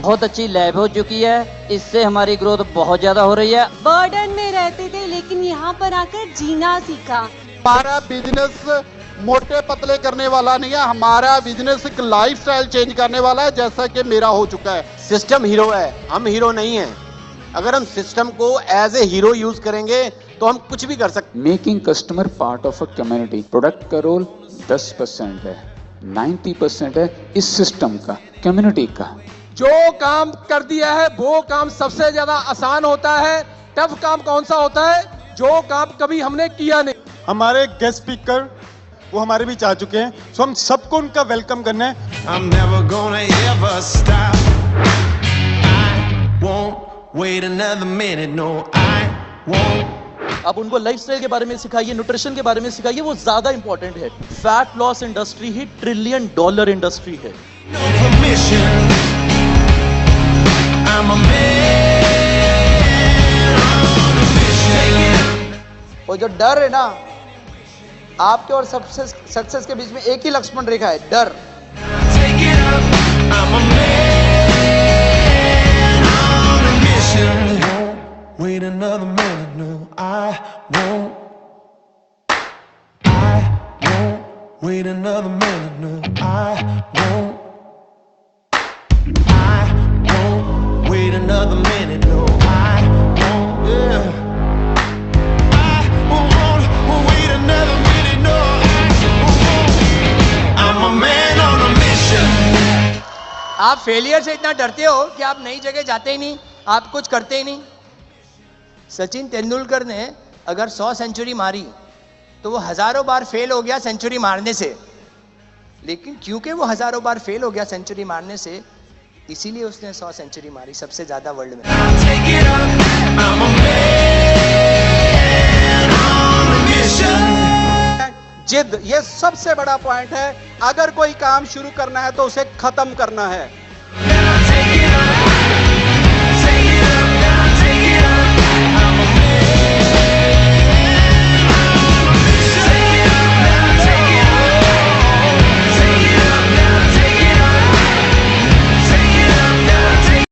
बहुत अच्छी लैब हो चुकी है, इससे हमारी ग्रोथ बहुत ज्यादा हो रही है। बर्डन में रहते थे लेकिन यहाँ पर आकर जीना सीखा। हमारा बिजनेस मोटे पतले करने वाला नहीं है, हमारा बिजनेस एक लाइफस्टाइल चेंज करने वाला है, जैसा कि मेरा हो चुका है। सिस्टम हीरो है, हम हीरो नहीं हैं। अगर हम सिस्टम को एज ए हीरो यूज करेंगे तो हम कुछ भी कर सकते। Making customer part of a community, product का रोल 10% है, 90% है इस सिस्टम का, कम्युनिटी का। जो काम कर दिया है वो काम सबसे ज्यादा आसान होता है। टफ काम कौन सा होता है? जो काम कभी हमने किया नहीं। हमारे गेस्ट स्पीकर वो हमारे बीच आ चुके हैं, सो हम सबको उनका वेलकम करना है। I'm never gonna ever stop. I won't wait another minute. No, I won't. आप उनको लाइफस्टाइल के बारे में सिखाइए, न्यूट्रिशन के बारे में सिखाइए, वो ज्यादा इंपॉर्टेंट है। फैट लॉस इंडस्ट्री ही $1 ट्रिलियन इंडस्ट्री है। No permission. I'm a man on a mission. वो जो डर है ना, आपके और सक्सेस के बीच में एक ही लक्ष्मण रेखा है, डर। Take it up. I'm a man on a mission. Won't wait another minute. No, I won't. I won't wait another minute. No, I won't. I won't wait another minute. No, I won't. Yeah. I won't wait another minute. No, I won't. I'm a man on a mission. आप failure से इतना डरते हो कि आप नई जगह जाते ही नहीं, आप कुछ करते ही नहीं। सचिन तेंदुलकर ने अगर 100 सेंचुरी मारी तो वो हजारों बार फेल हो गया सेंचुरी मारने से, लेकिन क्योंकि वो हजारों बार फेल हो गया सेंचुरी मारने से, इसीलिए उसने 100 सेंचुरी मारी, सबसे ज्यादा वर्ल्ड में। Take it up. I'm a man on a mission. जिद, ये सबसे बड़ा पॉइंट है। अगर कोई काम शुरू करना है तो उसे खत्म करना है। Take it up. Take it up. Take it up. I'm a man on a mission. Take it up. Take it up. Take it up. Take it up. Take it up. Take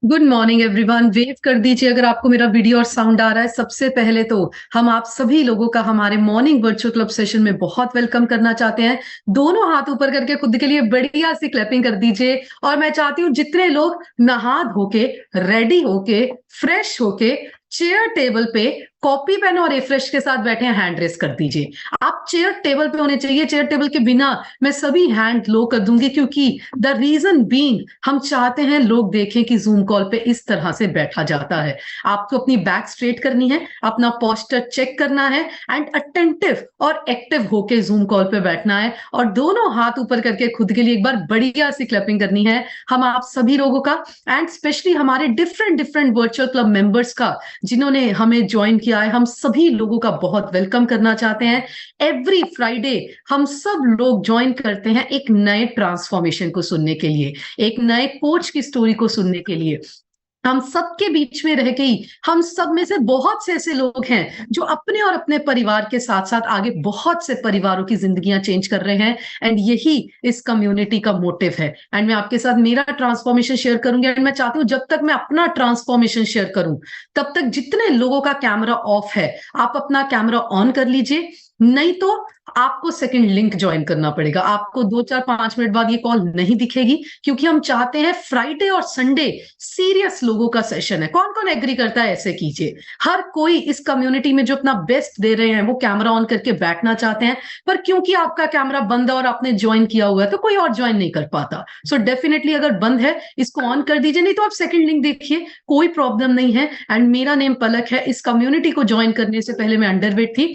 good morning everyone. Wave कर दीजिए अगर आपको मेरा video और sound आ रहा है। सबसे पहले तो हम आप सभी लोगों का हमारे मॉर्निंग वर्चुअल क्लब सेशन में बहुत वेलकम करना चाहते हैं। दोनों हाथ ऊपर करके खुद के लिए बढ़िया सी क्लैपिंग कर दीजिए। और मैं चाहती हूँ जितने लोग नहा धोके, रेडी होके, फ्रेश होके चेयर टेबल पे कॉपी पेन और रिफ्रेश के साथ बैठे हैं, हैंड रेस कर दीजिए। आप चेयर टेबल पे होने चाहिए। चेयर टेबल के बिना मैं सभी हैंड लो कर दूंगी, क्योंकि द रीजन बीइंग हम चाहते हैं लोग देखें कि जूम कॉल पे इस तरह से बैठा जाता है। आपको अपनी बैक स्ट्रेट करनी है, अपना पोस्चर चेक करना है एंड अटेंटिव और एक्टिव होके जूम कॉल पे बैठना है। और दोनों हाथ ऊपर करके खुद के लिए एक बार बढ़िया सी क्लैपिंग करनी है हम आप सभी लोगों का, एंड स्पेशली हमारे डिफरेंट वर्चुअल क्लब मेंबर्स का जिन्होंने हमें ज्वाइन किया है। हम सभी लोगों का बहुत वेलकम करना चाहते हैं। एवरी फ्राइडे हम सब लोग ज्वाइन करते हैं एक नए ट्रांसफॉर्मेशन को सुनने के लिए, एक नए कोच की स्टोरी को सुनने के लिए। हम सबके बीच में रह के ही हम सब में से बहुत से ऐसे लोग हैं जो अपने और अपने परिवार के साथ साथ आगे बहुत से परिवारों की जिंदगियां चेंज कर रहे हैं। एंड यही इस कम्युनिटी का मोटिव है। एंड मैं आपके साथ मेरा ट्रांसफॉर्मेशन शेयर करूंगी। एंड मैं चाहती हूँ जब तक मैं अपना ट्रांसफॉर्मेशन शेयर करूं तब तक जितने लोगों का कैमरा ऑफ है आप अपना कैमरा ऑन कर लीजिए, नहीं तो आपको सेकंड लिंक ज्वाइन करना पड़ेगा। आपको 2-4-5 मिनट बाद ये कॉल नहीं दिखेगी, क्योंकि हम चाहते हैं फ्राइडे और संडे सीरियस लोगों का सेशन है। कौन कौन एग्री करता है ऐसे कीजिए। हर कोई इस कम्युनिटी में जो अपना बेस्ट दे रहे हैं वो कैमरा ऑन करके बैठना चाहते हैं, पर क्योंकि आपका कैमरा बंद है और आपने ज्वाइन किया हुआ है तो कोई और ज्वाइन नहीं कर पाता। सो डेफिनेटली अगर बंद है इसको ऑन कर दीजिए, नहीं तो आप सेकंड लिंक देखिए, कोई प्रॉब्लम नहीं है। एंड मेरा नेम पलक है। इस कम्युनिटी को ज्वाइन करने से पहले मैं अंडरवेट थी।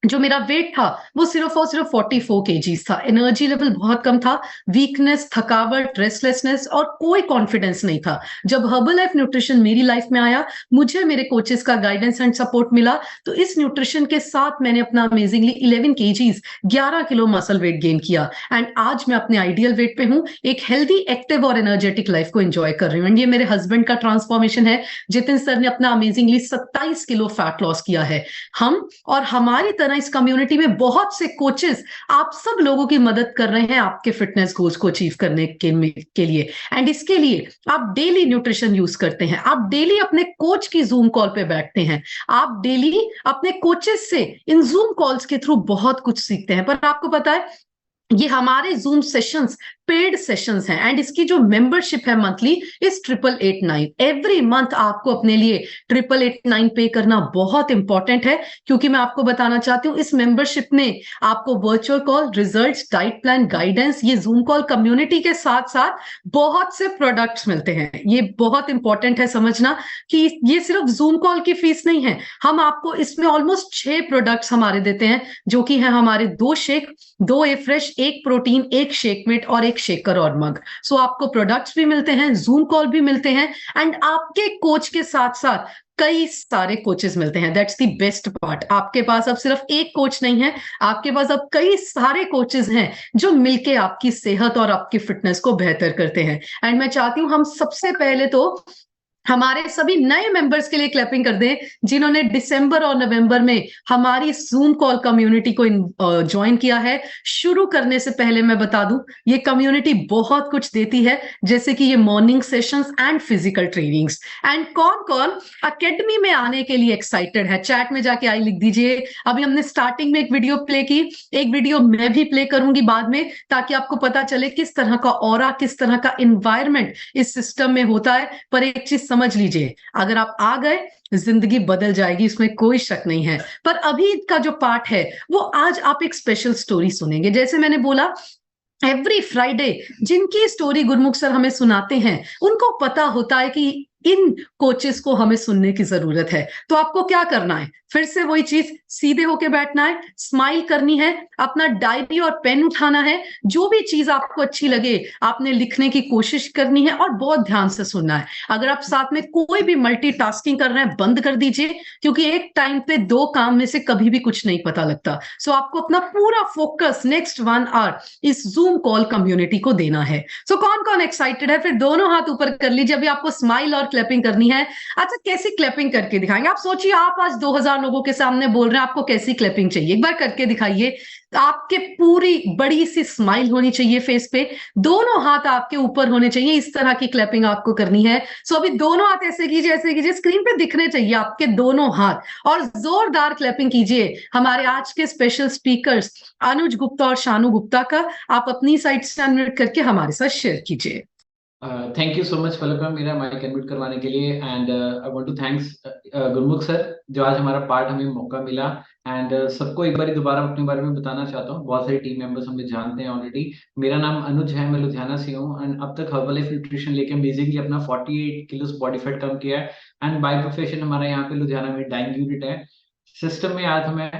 जो मेरा वेट था वो सिर्फ और सिर्फ 44 kgs था। एनर्जी लेवल बहुत कम था, वीकनेस, थकावट, रेस्टलेसनेस और कोई कॉन्फिडेंस नहीं था। जब हर्बल लाइफ न्यूट्रिशन मेरी लाइफ में आया, मुझे मेरे कोचेस का गाइडेंस एंड सपोर्ट मिला, तो इस न्यूट्रिशन के साथ मैंने अपना amazingly 11 kgs 11 kilo muscle weight gain किया। एंड आज मैं अपने आइडियल वेट पे हूँ, एक हेल्दी, एक्टिव और एनर्जेटिक लाइफ को एंजॉय कर रही हूँ। एंड ये मेरे हस्बैंड का ट्रांसफॉर्मेशन है। जितिन सर ने अपना अमेजिंगली 27 किलो फैट लॉस किया है। हम और हमारी तरह इस कम्युनिटी में बहुत से कोचेस आप सब लोगों की मदद कर रहे हैं आपके फिटनेस गोल्स को अचीव करने के लिए। एंड इसके लिए आप डेली न्यूट्रिशन यूज करते हैं, आप डेली अपने कोच की जूम कॉल पे बैठते हैं, आप डेली अपने कोचेस से इन जूम कॉल्स के थ्रू बहुत कुछ सीखते हैं। पर आपको पता है ये हमारे जूम सेशंस पेड सेशंस हैं। एंड इसकी जो मेंबरशिप है मंथली इस 8889। एवरी मंथ आपको अपने लिए 8889 पे करना बहुत इंपॉर्टेंट है, क्योंकि मैं आपको बताना चाहती हूँ इस मेंबरशिप में आपको virtual call, results, diet plan, guidance, ये जूम कॉल कम्युनिटी के साथ साथ बहुत से प्रोडक्ट्स मिलते हैं। ये बहुत इंपॉर्टेंट है समझना कि ये सिर्फ जूम कॉल की फीस नहीं है। हम आपको इसमें ऑलमोस्ट 6 प्रोडक्ट्स हमारे देते हैं, जो कि है हमारे 2 शेक, 2 ए फ्रेश, 1 प्रोटीन, 1 शेकमेट और 1 शेकर और मग। सो आपको प्रोडक्ट्स भी मिलते हैं, जूम कॉल भी मिलते हैं, एंड आपके कोच के साथ साथ कई सारे कोचेस मिलते हैं। That's the best part. आपके पास अब सिर्फ एक कोच नहीं है, आपके पास अब कई सारे कोचेस हैं जो मिलके आपकी सेहत और आपकी फिटनेस को बेहतर करते हैं। एंड मैं चाहती हूं हम सबसे पहले तो हमारे सभी नए मेंबर्स के लिए क्लैपिंग कर दें, जिन्होंने दिसंबर और नवंबर में हमारी जूम कॉल कम्युनिटी को ज्वाइन किया है। शुरू करने से पहले मैं बता दूं, ये कम्युनिटी बहुत कुछ देती है, जैसे कि ये morning sessions and physical trainings. And कौन कौन एकेडमी में आने के लिए एक्साइटेड है, चैट में जाके आई लिख दीजिए। अभी हमने स्टार्टिंग में एक वीडियो प्ले की, एक वीडियो मैं भी प्ले करूंगी बाद में, ताकि आपको पता चले किस तरह का ऑरा, किस तरह का एनवायरनमेंट इस सिस्टम में होता है। पर एक चीज समझ लीजिए, अगर आप आ गए जिंदगी बदल जाएगी, इसमें कोई शक नहीं है। पर अभी का जो पार्ट है वो आज आप एक स्पेशल स्टोरी सुनेंगे। जैसे मैंने बोला, एवरी फ्राइडे जिनकी स्टोरी गुरमुख सर हमें सुनाते हैं, उनको पता होता है कि इन कोचेस को हमें सुनने की जरूरत है। तो आपको क्या करना है, फिर से वही चीज, सीधे होके बैठना है, स्माइल करनी है, अपना डायरी और पेन उठाना है, जो भी चीज आपको अच्छी लगे आपने लिखने की कोशिश करनी है और बहुत ध्यान से सुनना है। अगर आप साथ में कोई भी मल्टीटास्किंग कर रहे हैं बंद कर दीजिए, क्योंकि एक टाइम पे 2 काम में से कभी भी कुछ नहीं पता लगता। सो आपको अपना पूरा फोकस नेक्स्ट 1 आवर इस जूम कॉल कम्युनिटी को देना है। सो कौन कौन एक्साइटेड है, फिर दोनों हाथ ऊपर कर लीजिए। अभी आपको स्माइल और क्लैपिंग करनी है। अच्छा, कैसी क्लैपिंग करके दिखाएंगे? आप सोचिए, आप आज 2000 लोगों के सामने बोल रहे हैं, आपको कैसी क्लैपिंग चाहिए? एक बार करके दिखाइए। आपके पूरी बड़ी सी स्माइल होनी चाहिए फेस पे, दोनों हाथ आपके ऊपर होने चाहिए, इस तरह की क्लैपिंग आपको करनी है। सो अभी दोनों हाथ ऐसे कीजिए, स्क्रीन पे दिखने चाहिए आपके दोनों हाथ, और जोरदार क्लैपिंग कीजिए हमारे आज के स्पेशल स्पीकर्स अनुज गुप्ता और शानू गुप्ता का। आप अपनी साइड से अनम्यूट करके हमारे साथ शेयर कीजिए। Thank you so much Falak ma'am, मेरा माइक अनम्यूट करवाने के लिए। And I want to thanks Gurmukh sir, जो आज हमारा पार्ट हमें मौका मिला। एंड सबको एक बार दोबारा अपने बारे में बताना चाहता हूँ। बहुत सारे टीम मेंबर्स हमें जानते हैं ऑलरेडी। मेरा नाम अनुज है, मैं लुधियाना से हूँ। एंड अब तक हर्बलाइफ न्यूट्रिशन लेके अमेजिंगली अपना 48 किलो बॉडी फैट कम किया है। एंड बाय प्रोफेशन हमारा यहाँ पे लुधियाना में डाइंग यूनिट है। सिस्टम में आया था मैं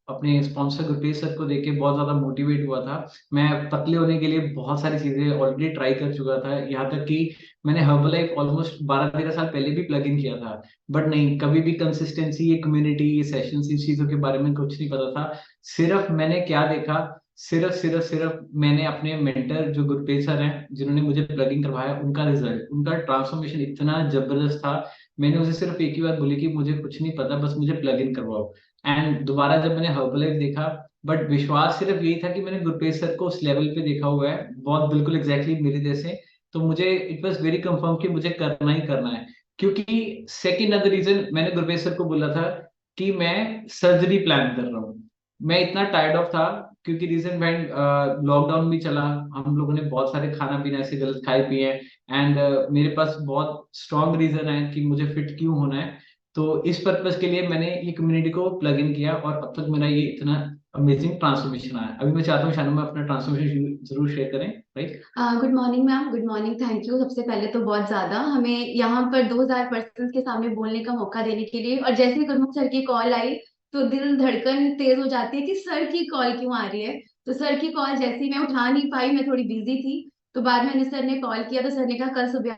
अपने स्पॉन्सर गुरप्रीत सर को देख के बहुत ज्यादा मोटिवेट हुआ था। मैं पतले होने के लिए बहुत सारी चीजें ऑलरेडी ट्राई कर चुका था, यहाँ तक कि मैंने हर्बलाइफ ऑलमोस्ट 12-13 साल पहले भी प्लग इन किया था। बट नहीं, कभी भी कंसिस्टेंसी, ये कम्युनिटी, ये सेशंस, इस चीजों के बारे में कुछ नहीं पता था। सिर्फ मैंने क्या देखा, सिर्फ मैंने अपने मेंटर जो गुरप्रीत सर हैं, जिन्होंने मुझे प्लगिंग करवाया, उनका रिजल्ट, उनका ट्रांसफॉर्मेशन इतना जबरदस्त था। मैंने उसे सिर्फ एक ही बात बोली कि मुझे कुछ नहीं पता, बस मुझे प्लग इन करवाओ। एंड दोबारा जब मैंने हर्बलाइफ देखा, बट विश्वास सिर्फ यही था कि मैंने गुरप्रीत सर को उस लेवल पे देखा हुआ है, बहुत बिल्कुल एग्जैक्टली मेरे जैसे। तो मुझे इट वाज वेरी कंफर्म कि मुझे करना ही करना है। क्योंकि सेकंड अदर रीजन, मैंने गुरप्रीत सर को बोला था कि मैं सर्जरी प्लान कर रहा हूँ। मैं इतना टायर्ड ऑफ था, क्योंकि रीजन बैंड लॉकडाउन भी चला, हम लोगों ने बहुत सारे खाना पीना ऐसे गलत खाए पिए। एंड मेरे पास बहुत स्ट्रॉन्ग रीजन है कि मुझे फिट क्यों होना है। तो इस पर्पज के लिए मैंने ये कम्युनिटी को प्लग इन किया, और अब तक मेरा ये इतना अमेजिंग ट्रांसफॉर्मेशन आया। अभी मैं चाहता हूँ शानू में अपना ट्रांसफॉर्मेशन जरूर शेयर करें। Right, good morning ma'am, good morning, thank you सबसे पहले तो बहुत ज्यादा हमें यहाँ पर 2000 पर्सन के सामने बोलने का मौका देने के लिए। और जैसे ही गुरमुख सर की कॉल आई तो दिल धड़कन तेज हो जाती है कि सर की कॉल क्यों आ रही है। तो सर की कॉल जैसे ही मैं उठा नहीं पाई, मैं थोड़ी बिजी थी, तो बाद में सर ने कॉल किया तो सर ने कहा कल सुबह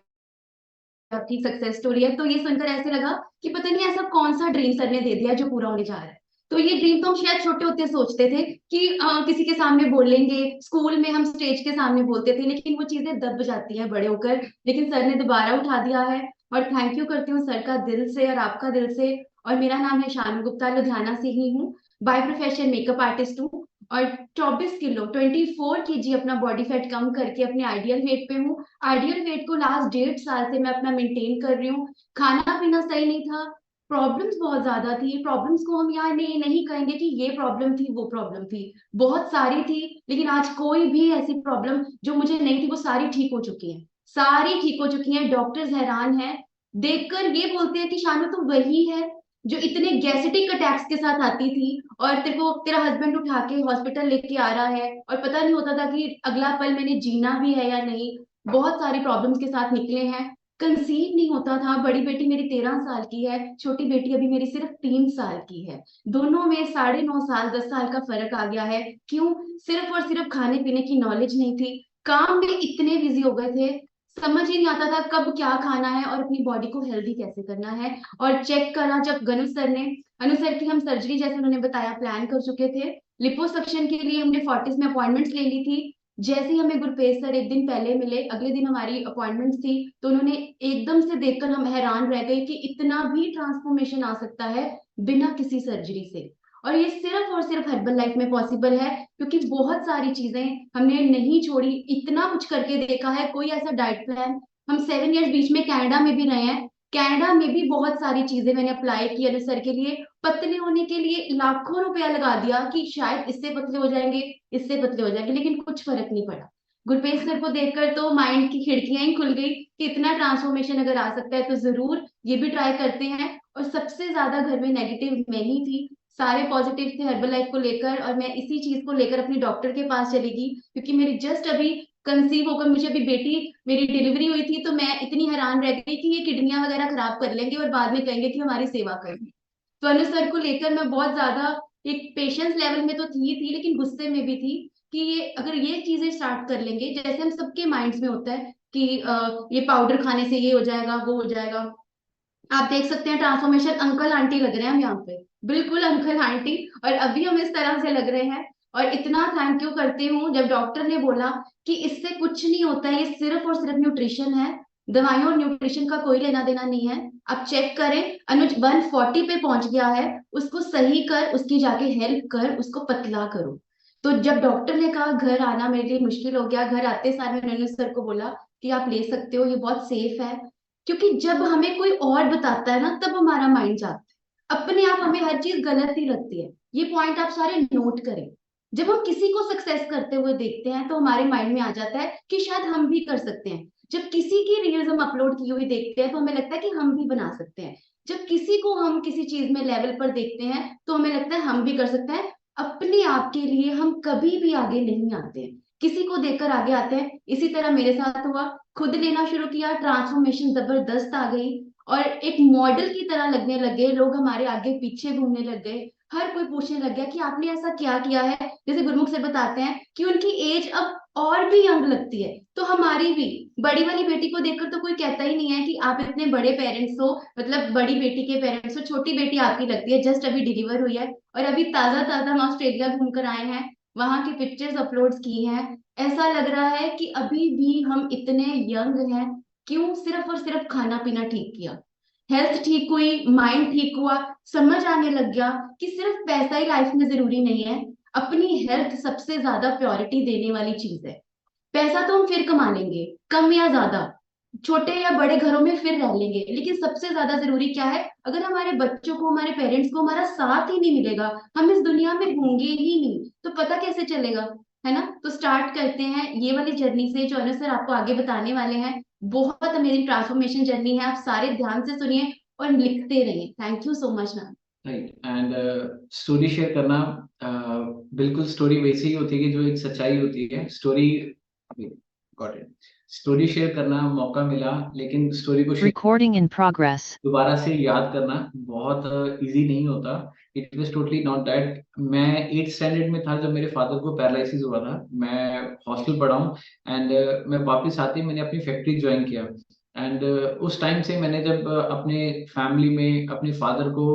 आपकी सक्सेस स्टोरी है। तो ये सुनकर ऐसे लगा कि पता नहीं ऐसा कौन सा ड्रीम सर ने दे दिया जो पूरा होने जा रहा है। तो ये ड्रीम तो हम शायद छोटे होते सोचते थे कि किसी के सामने बोलेंगे, स्कूल में हम स्टेज के सामने बोलते थे, लेकिन वो चीजें दब जाती हैं बड़े होकर। लेकिन सर ने दोबारा उठा दिया है, और थैंक यू करती हूँ सर का दिल से और आपका दिल से। और मेरा नाम है शानू गुप्ता, लुधियाना से ही हूँ, बाय प्रोफेशन मेकअप आर्टिस्ट हूँ, और 24 किलो 24 kg अपना बॉडी फैट कम करके अपने आइडियल वेट पे हूँ। आइडियल वेट को लास्ट 1.5 साल से मैं अपना मेंटेन कर रही हूँ। खाना पीना सही नहीं था, प्रॉब्लम्स बहुत ज्यादा थी। प्रॉब्लम्स को हम यहाँ नहीं कहेंगे कि ये प्रॉब्लम थी वो प्रॉब्लम थी, बहुत सारी थी, लेकिन आज कोई भी ऐसी प्रॉब्लम जो मुझे नहीं थी वो सारी ठीक हो चुकी है, सारी ठीक हो चुकी हैं। डॉक्टर्स हैरान हैं देखकर, ये बोलते हैं कि शानू तो वही है जो इतने गैस्ट्रिक अटैक्स के साथ आती थी, और तेरा हस्बैंड उठा के हॉस्पिटल लेके आ रहा है, और पता नहीं होता था कि अगला पल मैंने जीना भी है या नहीं। बहुत सारी प्रॉब्लम्स के साथ निकले हैं, कंसीव नहीं होता था। बड़ी बेटी मेरी 13 साल की है, छोटी बेटी अभी मेरी सिर्फ 3 साल की है। दोनों में 9.5 साल 10 साल का फर्क आ गया है। क्यों? सिर्फ और सिर्फ खाने पीने की नॉलेज नहीं थी, काम में इतने बिजी हो गए थे, समझ ही नहीं आता था कब क्या खाना है और अपनी बॉडी को हेल्दी कैसे करना है। और चेक करा जब अनुज सर की हम सर्जरी जैसे उन्होंने बताया प्लान कर चुके थे। लिपोसक्शन के लिए हमने 40 में अपॉइंटमेंट्स ले ली थी। जैसे ही हमें गुरप्रीत सर एक दिन पहले मिले, अगले दिन हमारी अपॉइंटमेंट थी, तो उन्होंने एकदम से देखकर हम हैरान रह गए कि इतना भी ट्रांसफॉर्मेशन आ सकता है बिना किसी सर्जरी से। और ये सिर्फ और सिर्फ हर्बल लाइफ में पॉसिबल है, क्योंकि बहुत सारी चीजें हमने नहीं छोड़ी, इतना कुछ करके देखा है। कोई ऐसा डाइट प्लान, हम 7 इयर्स बीच में कनाडा में भी रहे हैं, कनाडा में भी बहुत सारी चीजें मैंने अप्लाई की अनुज सर के लिए। पतले होने के लिए लाखों रुपया लगा दिया कि शायद इससे पतले हो जाएंगे, इससे पतले हो जाएंगे, लेकिन कुछ फर्क नहीं पड़ा। गुरप्रीत सर को देखकर तो माइंड की खिड़कियां ही खुल गई कि इतना ट्रांसफॉर्मेशन अगर आ सकता है तो जरूर ये भी ट्राई करते हैं। और सबसे ज्यादा घर में नेगेटिव मैं ही थी, सारे पॉजिटिव थे हर्बल लाइफ को लेकर, और मैं इसी चीज को लेकर अपनी डॉक्टर के पास चली गई, क्योंकि मेरी जस्ट अभी कंसीव होकर मुझे अभी बेटी मेरी डिलीवरी हुई थी, तो मैं इतनी हैरान रह गई कि ये किडनियां वगैरह खराब कर लेंगे और बाद में कहेंगे कि हमारी सेवा करेंगे। तो अनुज सर को लेकर मैं बहुत ज्यादा एक पेशेंस लेवल में तो थी लेकिन गुस्से में भी थी कि ये अगर ये चीजें स्टार्ट कर लेंगे, जैसे हम सबके माइंड्स में होता है कि ये पाउडर खाने से ये हो जाएगा वो हो जाएगा। आप देख सकते हैं ट्रांसफॉर्मेशन, अंकल आंटी लग रहे हैं हम यहाँ पे, बिल्कुल अंकल आंटी, और अभी हम इस तरह से लग रहे हैं। और इतना थैंक यू करती हूँ जब डॉक्टर ने बोला कि इससे कुछ नहीं होता है, ये सिर्फ और सिर्फ न्यूट्रिशन है, दवाइयों और न्यूट्रिशन का कोई लेना देना नहीं है। आप चेक करें, अनुज 140 पे पहुंच गया है, उसको सही कर, उसकी जाके हेल्प कर, उसको पतला करो। तो जब डॉक्टर ने कहा घर आना मेरे लिए मुश्किल हो गया, घर आते सार मैंने अनुज सर को बोला कि आप ले सकते हो, ये बहुत सेफ है। क्योंकि जब हमें कोई और बताता है ना, तब हमारा माइंड जाता है, अपने आप हमें हर चीज गलत ही लगती है। ये पॉइंट आप सारे नोट करें। जब हम किसी को सक्सेस करते हुए देखते हैं तो हमारे माइंड में आ जाता है कि शायद हम भी कर सकते हैं। जब किसी की रील्स हम अपलोड की हुई देखते हैं तो हमें लगता है कि हम भी बना सकते हैं। जब किसी को हम किसी चीज में लेवल पर देखते हैं तो हमें लगता है हम भी कर सकते हैं। अपने आप के लिए हम कभी भी आगे नहीं आते हैं, किसी को देखकर आगे आते हैं। इसी तरह मेरे साथ हुआ, खुद लेना शुरू किया, ट्रांसफॉर्मेशन जबरदस्त आ गई और एक मॉडल की तरह लगने लग गए। लोग हमारे आगे पीछे घूमने लग गए, हर कोई पूछने लग गया कि आपने ऐसा क्या किया है। जैसे गुरमुख सर बताते हैं कि उनकी एज अब और भी यंग लगती है, तो हमारी भी बड़ी वाली बेटी को देखकर तो कोई कहता ही नहीं है कि आप इतने बड़े पेरेंट्स हो, मतलब बड़ी बेटी के पेरेंट्स हो। छोटी बेटी आपकी लगती है, जस्ट अभी डिलीवर हुई है और अभी ताजा ताजा हम ऑस्ट्रेलिया घूमकर आए हैं, वहां की पिक्चर्स अपलोड की हैं। ऐसा लग रहा है कि अभी भी हम इतने यंग हैं। क्यों? सिर्फ और सिर्फ खाना पीना ठीक किया, हेल्थ ठीक हुई, माइंड ठीक हुआ, समझ आने लग गया कि सिर्फ पैसा ही लाइफ में जरूरी नहीं है। अपनी हेल्थ सबसे ज्यादा प्रायोरिटी देने वाली चीज है। पैसा तो हम फिर कमा लेंगे, कम या ज्यादा, छोटे या बड़े घरों में फिर रह लेंगे, लेकिन सबसे ज्यादा जरूरी क्या है? अगर हमारे बच्चों को, हमारे पेरेंट्स को हमारा साथ ही नहीं मिलेगा, हम इस दुनिया में होंगे ही नहीं, तो पता कैसे चलेगा, है ना? तो स्टार्ट करते हैं ये वाली जर्नी से जो अनुज सर आपको आगे बताने वाले हैं। बहुत अमेजिंग ट्रांसफॉर्मेशन जर्नी है, आप सारे ध्यान से सुनिए और लिखते रहिए। Thank you so much ma'am. Right. And story share करना बिल्कुल स्टोरी वैसी ही होती है कि जो एक सच्चाई होती है। Story got it, story share करना मौका मिला, लेकिन स्टोरी को रिकॉर्डिंग इन प्रोग्रेस दोबारा से याद करना बहुत इजी नहीं होता। It was totally not that. मैं 8th स्टैंडर्ड में था जब मेरे फादर को पैरालिसिस हुआ था। मैं हॉस्टल पढ़ा हूँ एंड मैं वापस आते ही मैंने अपनी फैक्ट्री ज्वाइन किया। एंड उस टाइम से मैंने जब अपने फैमिली में अपने फादर को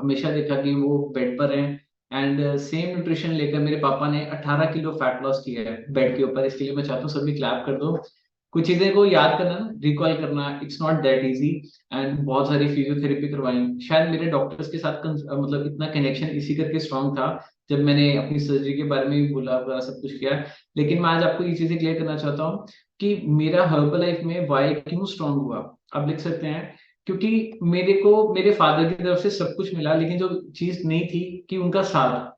हमेशा देखा कि वो बेड पर हैं एंड सेम न्यूट्रिशन लेकर मेरे पापा ने 18 किलो फैट लॉस किया है बेड के ऊपर। इसके लिए मैं चाहता हूँ सभी क्लैप कर दो। कुछ चीजें को याद करना, रिकॉल करना, it's not that easy. And बहुत सारी फिजियोथेरेपी करवाई। शायद मेरे डॉक्टर्स के साथ मतलब इतना कनेक्शन इसी करके स्ट्रांग था जब मैंने अपनी सर्जरी के बारे में भी बोला, सब कुछ किया। लेकिन मैं आज आपको ये चीजें क्लियर करना चाहता हूँ कि मेरा हर्बल लाइफ में वाई क्यों स्ट्रांग हुआ। आप लिख सकते हैं क्योंकि मेरे को मेरे फादर की तरफ से सब कुछ मिला, लेकिन जो चीज नहीं थी कि उनका साथ।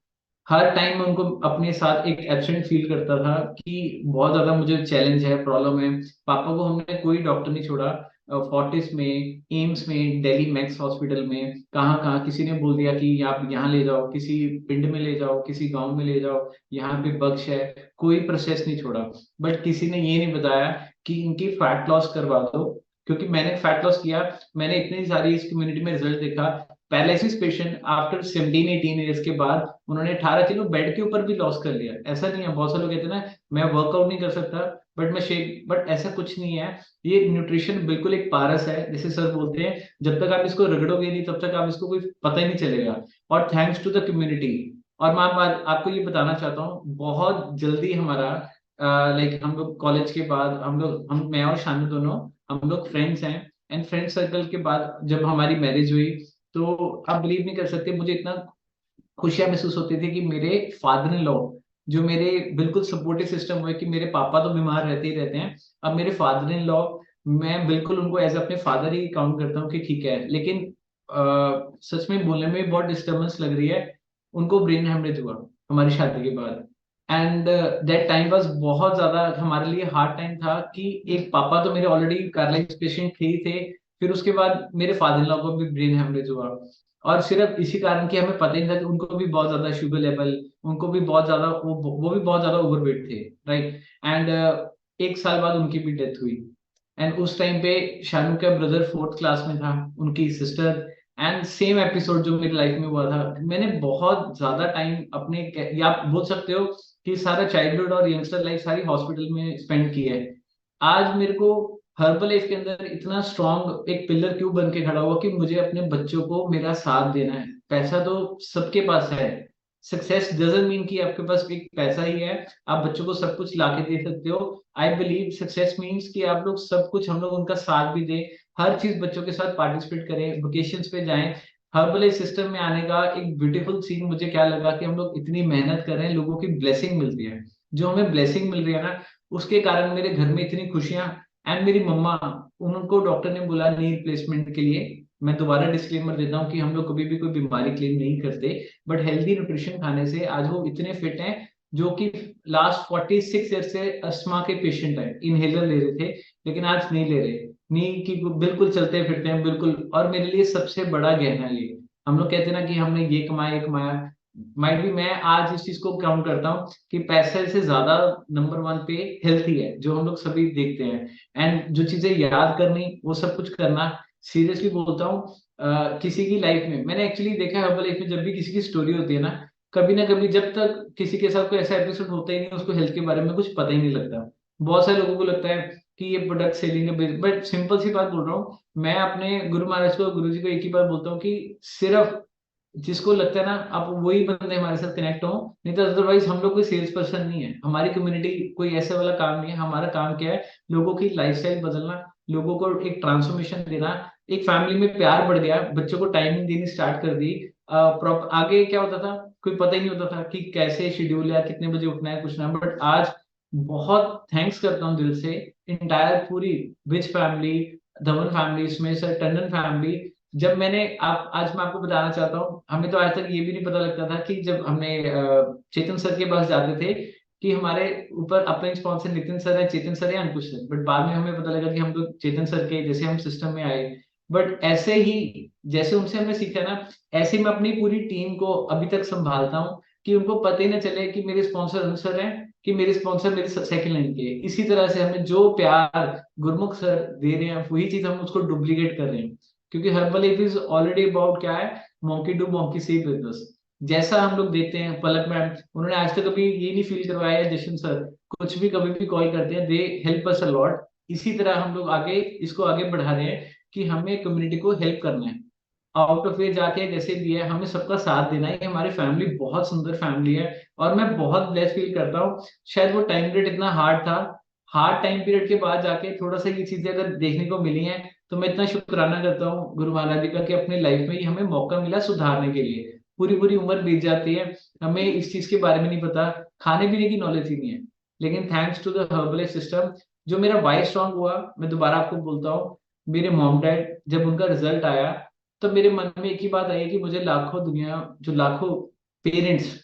हर टाइम मैं उनको अपने साथ एक एब्सेंट फील करता था कि बहुत ज्यादा मुझे चैलेंज है, प्रॉब्लम है। पापा को हमने कोई डॉक्टर नहीं छोड़ा। फोर्टिस में, एम्स में, दिल्ली मैक्स हॉस्पिटल में, कहाँ कहाँ किसी ने बोल दिया कि आप यहाँ ले जाओ, किसी पिंड में ले जाओ, किसी गांव में ले जाओ, यहाँ पे बख्श है। कोई प्रोसेस नहीं छोड़ा, बट किसी ने ये नहीं बताया कि इनकी फैट लॉस करवा दो। क्योंकि मैंने फैट लॉस किया, मैंने इतनी सारी इस कम्युनिटी में रिजल्ट देखा। पैरालिसिस पेशेंट आफ्टर 17-18 ईयर्स के बाद उन्होंने 18 किलो बेड के ऊपर भी लॉस कर लिया। ऐसा नहीं है, बहुत सारे लोग कहते हैं ना मैं वर्कआउट नहीं कर सकता बट मैं शेक, बट ऐसा कुछ नहीं है। ये न्यूट्रिशन बिल्कुल एक पारस है, जैसे सर बोलते हैं, जब तक आप इसको रगड़ोगे नहीं तब तक आप इसको कोई पता ही नहीं चलेगा। और थैंक्स टू द कम्युनिटी। और मैं आपको ये बताना चाहता हूँ, बहुत जल्दी हमारा लाइक हम लोग कॉलेज के बाद मैं और शानू दोनों हम लोग फ्रेंड्स हैं। एंड फ्रेंड सर्कल के बाद जब हमारी मैरिज हुई तो आप बिलीव नहीं कर सकते, मुझे इतना खुशियां महसूस होती थी कि मेरे फादर इन लॉ जो मेरे बिल्कुल सपोर्टिव सिस्टम हुए, कि मेरे पापा तो बीमार रहते ही रहते हैं, अब मेरे फादर इन लॉ, मैं बिल्कुल उनको एज अपने फादर ही काउंट करता हूँ कि ठीक है। लेकिन सच में बोलने में बहुत डिस्टर्बेंस लग रही है, उनको ब्रेन हेमरेज हुआ हमारी शादी के बाद। एंड दैट टाइम वाज बहुत ज्यादा हमारे लिए हार्ड टाइम था कि एक पापा तो मेरे ऑलरेडी पैरालाइज पेशेंट थे, फिर उसके बाद मेरे फादर इन लॉ को भी ब्रेन हेमरेज हुआ। और सिर्फ इसी कारण कि हमें पता ही नहीं था कि उनको भी बहुत ज्यादा शुगर लेवल, उनको भी बहुत ज्यादा वो भी बहुत ज्यादा ओवरवेट थे, राइट। एंड 1 साल बाद उनकी भी डेथ हुई। एंड उस टाइम पे शानू का ब्रदर 4th क्लास में था, उनकी सिस्टर। एंड सेम एपिसोड जो मेरी लाइफ में हुआ था, मैंने बहुत ज्यादा टाइम अपने, या आप बोल सकते हो कि सारा चाइल्डहुड और यंगस्टर लाइफ सारी हॉस्पिटल में स्पेंड की है। आज मेरे को हर्बल लाइफ के अंदर इतना स्ट्रॉन्ग एक पिलर क्यों बन के खड़ा हुआ कि मुझे अपने बच्चों को मेरा साथ देना है। पैसा तो सबके पास है, सक्सेस डजंट मीन कि आपके पास एक पैसा ही है, आप बच्चों को सब कुछ ला के दे सकते हो। आई बिलीव सक्सेस मीन्स कि आप लोग सब कुछ, हम लोग उनका साथ भी दें, हर चीज बच्चों के साथ पार्टिसिपेट करें, वेकेशंस पे जाएं। हर्बल सिस्टम में आने का एक ब्यूटीफुल सीन मुझे क्या लगा कि हम लोग इतनी मेहनत कर रहे हैं, लोगों की ब्लेसिंग मिल रही है, जो हमें ब्लेसिंग मिल रही है ना, उसके कारण मेरे घर में इतनी खुशियां। एंड मेरी मम्मा, उनको डॉक्टर ने बोला नी रिप्लेसमेंट के लिए। मैं दोबारा डिस्क्लेमर देता हूँ कि हम लोग कभी भी कोई बीमारी क्लेम नहीं करते, बट हेल्दी न्यूट्रिशन खाने से आज वो इतने फिट हैं, जो कि लास्ट 46 ईयर से अस्थमा के पेशेंट हैं, इनहेलर ले रहे थे लेकिन आज नहीं ले रहे, नी की बिल्कुल चलते फिरते हैं बिल्कुल। और मेरे लिए सबसे बड़ा गहना है ये। हम लोग कहते हैं ना कि हमने ये कमाया ये कमाया, माइट भी मैं आज इस चीज को काउंट करता हूँ कि पैसे से ज्यादा नंबर 1 पे हेल्थ ही है, जो हम लोग सभी देखते हैं। एंड जो चीजें याद करनी, वो सब कुछ करना, सीरियसली बोलता हूँ। किसी की लाइफ में मैंने एक्चुअली देखा है, हर्बल लाइफ में जब भी किसी की स्टोरी होती है ना कभी जब तक किसी के साथ कोई ऐसा एपिसोड होता ही नहीं, उसको हेल्थ के बारे में कुछ पता ही नहीं लगता। बहुत सारे लोगों को लगता है कि ये प्रोडक्ट सेलिंग है, बट सिंपल सी बात बोल रहा हूँ मैं, अपने गुरु महाराज को, गुरु जी को एक ही बात बोलता हूँ कि सिर्फ जिसको लगता है ना, आप वही बंदे हमारे साथ कनेक्ट हो, नहीं तो अदरवाइज हम लोग कोई सेल्स पर्सन नहीं है, हमारी कम्युनिटी कोई ऐसे वाला काम नहीं है। हमारा काम क्या है, लोगों की लाइफस्टाइल बदलना, लोगों को एक ट्रांसफॉर्मेशन देना। एक फैमिली में प्यार बढ़ गया, बच्चों को टाइमिंग देनी स्टार्ट कर दी। आगे क्या होता था, कोई पता ही नहीं होता था कि कैसे शेड्यूल है, कितने बजे उठना है, कुछ ना। बट आज बहुत थैंक्स करता हूँ दिल से इंटायर पूरी विज फैमिली, धवन फैमिली, इसमें सर टंडन फैमिली। जब मैंने आज मैं आपको बताना चाहता हूँ, हमें तो आज तक ये भी नहीं पता लगता था कि जब हमने चेतन सर के पास जाते थे कि हमारे ऊपर अपने स्पॉन्सर नितिन सर है, चेतन सर है, अंकुश सर, बट बाद में हमें पता लगा कि हम लोग चेतन सर के जैसे हम सिस्टम में आए। बट ऐसे ही जैसे उनसे हमने सीखा ना, ऐसे मैं अपनी पूरी टीम को अभी तक संभालता हूँ कि उनको पता ही ना चले कि मेरे स्पॉन्सर अंकुश सर हैं, कि मेरे स्पॉन्सर मेरे सेकंड लाइन के। इसी तरह से हमें जो प्यार गुरमुख सर दे रहे हैं, वही चीज हम उसको डुप्लीकेट कर रहे हैं, क्योंकि Herbalife is already about क्या है, monkey do monkey see business. जैसा हम लोग देखते हैं पलक मैम, उन्होंने आज तक कभी ये नहीं फील करवाया है, जशन सर कुछ भी कभी भी कॉल करते हैं, they help us a lot. इसी तरह हम लोग आगे इसको आगे बढ़ा रहे हैं कि हमें कम्युनिटी को हेल्प करना है, आउट ऑफ वे जाके जैसे भी है, हमें सबका साथ देना है। हमारी फैमिली बहुत सुंदर फैमिली है, और मैं बहुत ब्लेस फील करता हूँ। शायद वो टाइम पीरियड इतना हार्ड था, हार्ड टाइम पीरियड के बाद जाके थोड़ा सा ये चीजें अगर देखने को मिली हैं, तो मैं इतना शुक्राना करता हूँ गुरु महाराज जी का कि अपनी लाइफ में ही हमें मौका मिला सुधारने के लिए। पूरी पूरी उम्र बीत जाती है, हमें इस चीज के बारे में नहीं पता, खाने पीने की नॉलेज ही नहीं है, लेकिन thanks to the herbal system जो मेरा वाई स्ट्रांग हुआ। मैं दोबारा आपको बोलता हूँ, मेरे मॉम डैड जब उनका रिजल्ट आया, तो मेरे मन में एक ही बात आई कि मुझे लाखों दुनिया, जो लाखों पेरेंट्स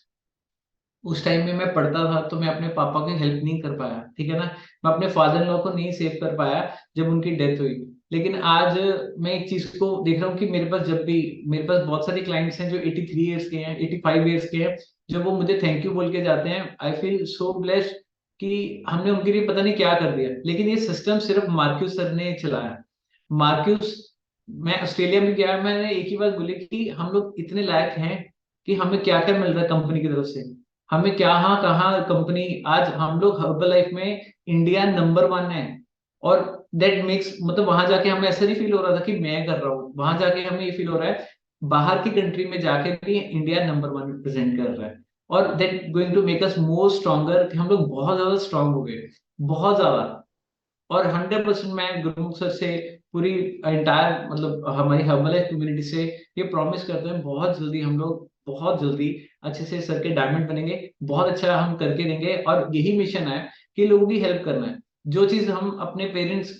उस टाइम में मैं पढ़ता था, तो मैं अपने पापा की हेल्प नहीं कर पाया, ठीक है ना, मैं अपने फादर लॉ को नहीं सेव कर पाया जब उनकी डेथ हुई। लेकिन आज मैं एक चीज को देख रहा हूँ कि मेरे पास जब भी, मेरे पास बहुत सारे क्लाइंट्स हैं जो 83 इयर्स के हैं, 85 इयर्स के हैं, जब वो मुझे थैंक यू बोल के जाते हैं, आई फील सो ब्लेस्ड कि हमने उनके लिए पता नहीं क्या कर दिया। लेकिन ये सिस्टम सिर्फ मार्क्यूस सर ने चलाया। मार्क्यूस, मैं ऑस्ट्रेलिया में गया, मैंने एक ही बात बोली कि हम लोग इतने लायक हैं कि हमें क्या क्या मिल रहा है कंपनी की तरफ से, हमें क्या कहाँ कंपनी, आज हम लोग हर्बल लाइफ में इंडिया नंबर 1 है। और दैट मेक्स, मतलब वहां जाके हमें ऐसा नहीं फील हो रहा था कि मैं कर रहा हूँ, वहां जाके हमें ये फील हो रहा है बाहर की कंट्री में जाके भी इंडिया नंबर 1 रिप्रेजेंट कर रहा है। और that going to make us more stronger, कि हम लोग बहुत ज्यादा स्ट्रांग हो गए, बहुत ज्यादा। और 100% मैं गुरमुख सर से, पूरी एंटायर मतलब हमारी हर्बल कम्युनिटी से ये प्रॉमिस करते हैं, बहुत जल्दी हम लोग, बहुत जल्दी अच्छे से सर के डायमंड बनेंगे, बहुत अच्छा हम करके देंगे। और यही मिशन है कि लोगों की हेल्प करना है। जो चीज हम अपने पेरेंट्स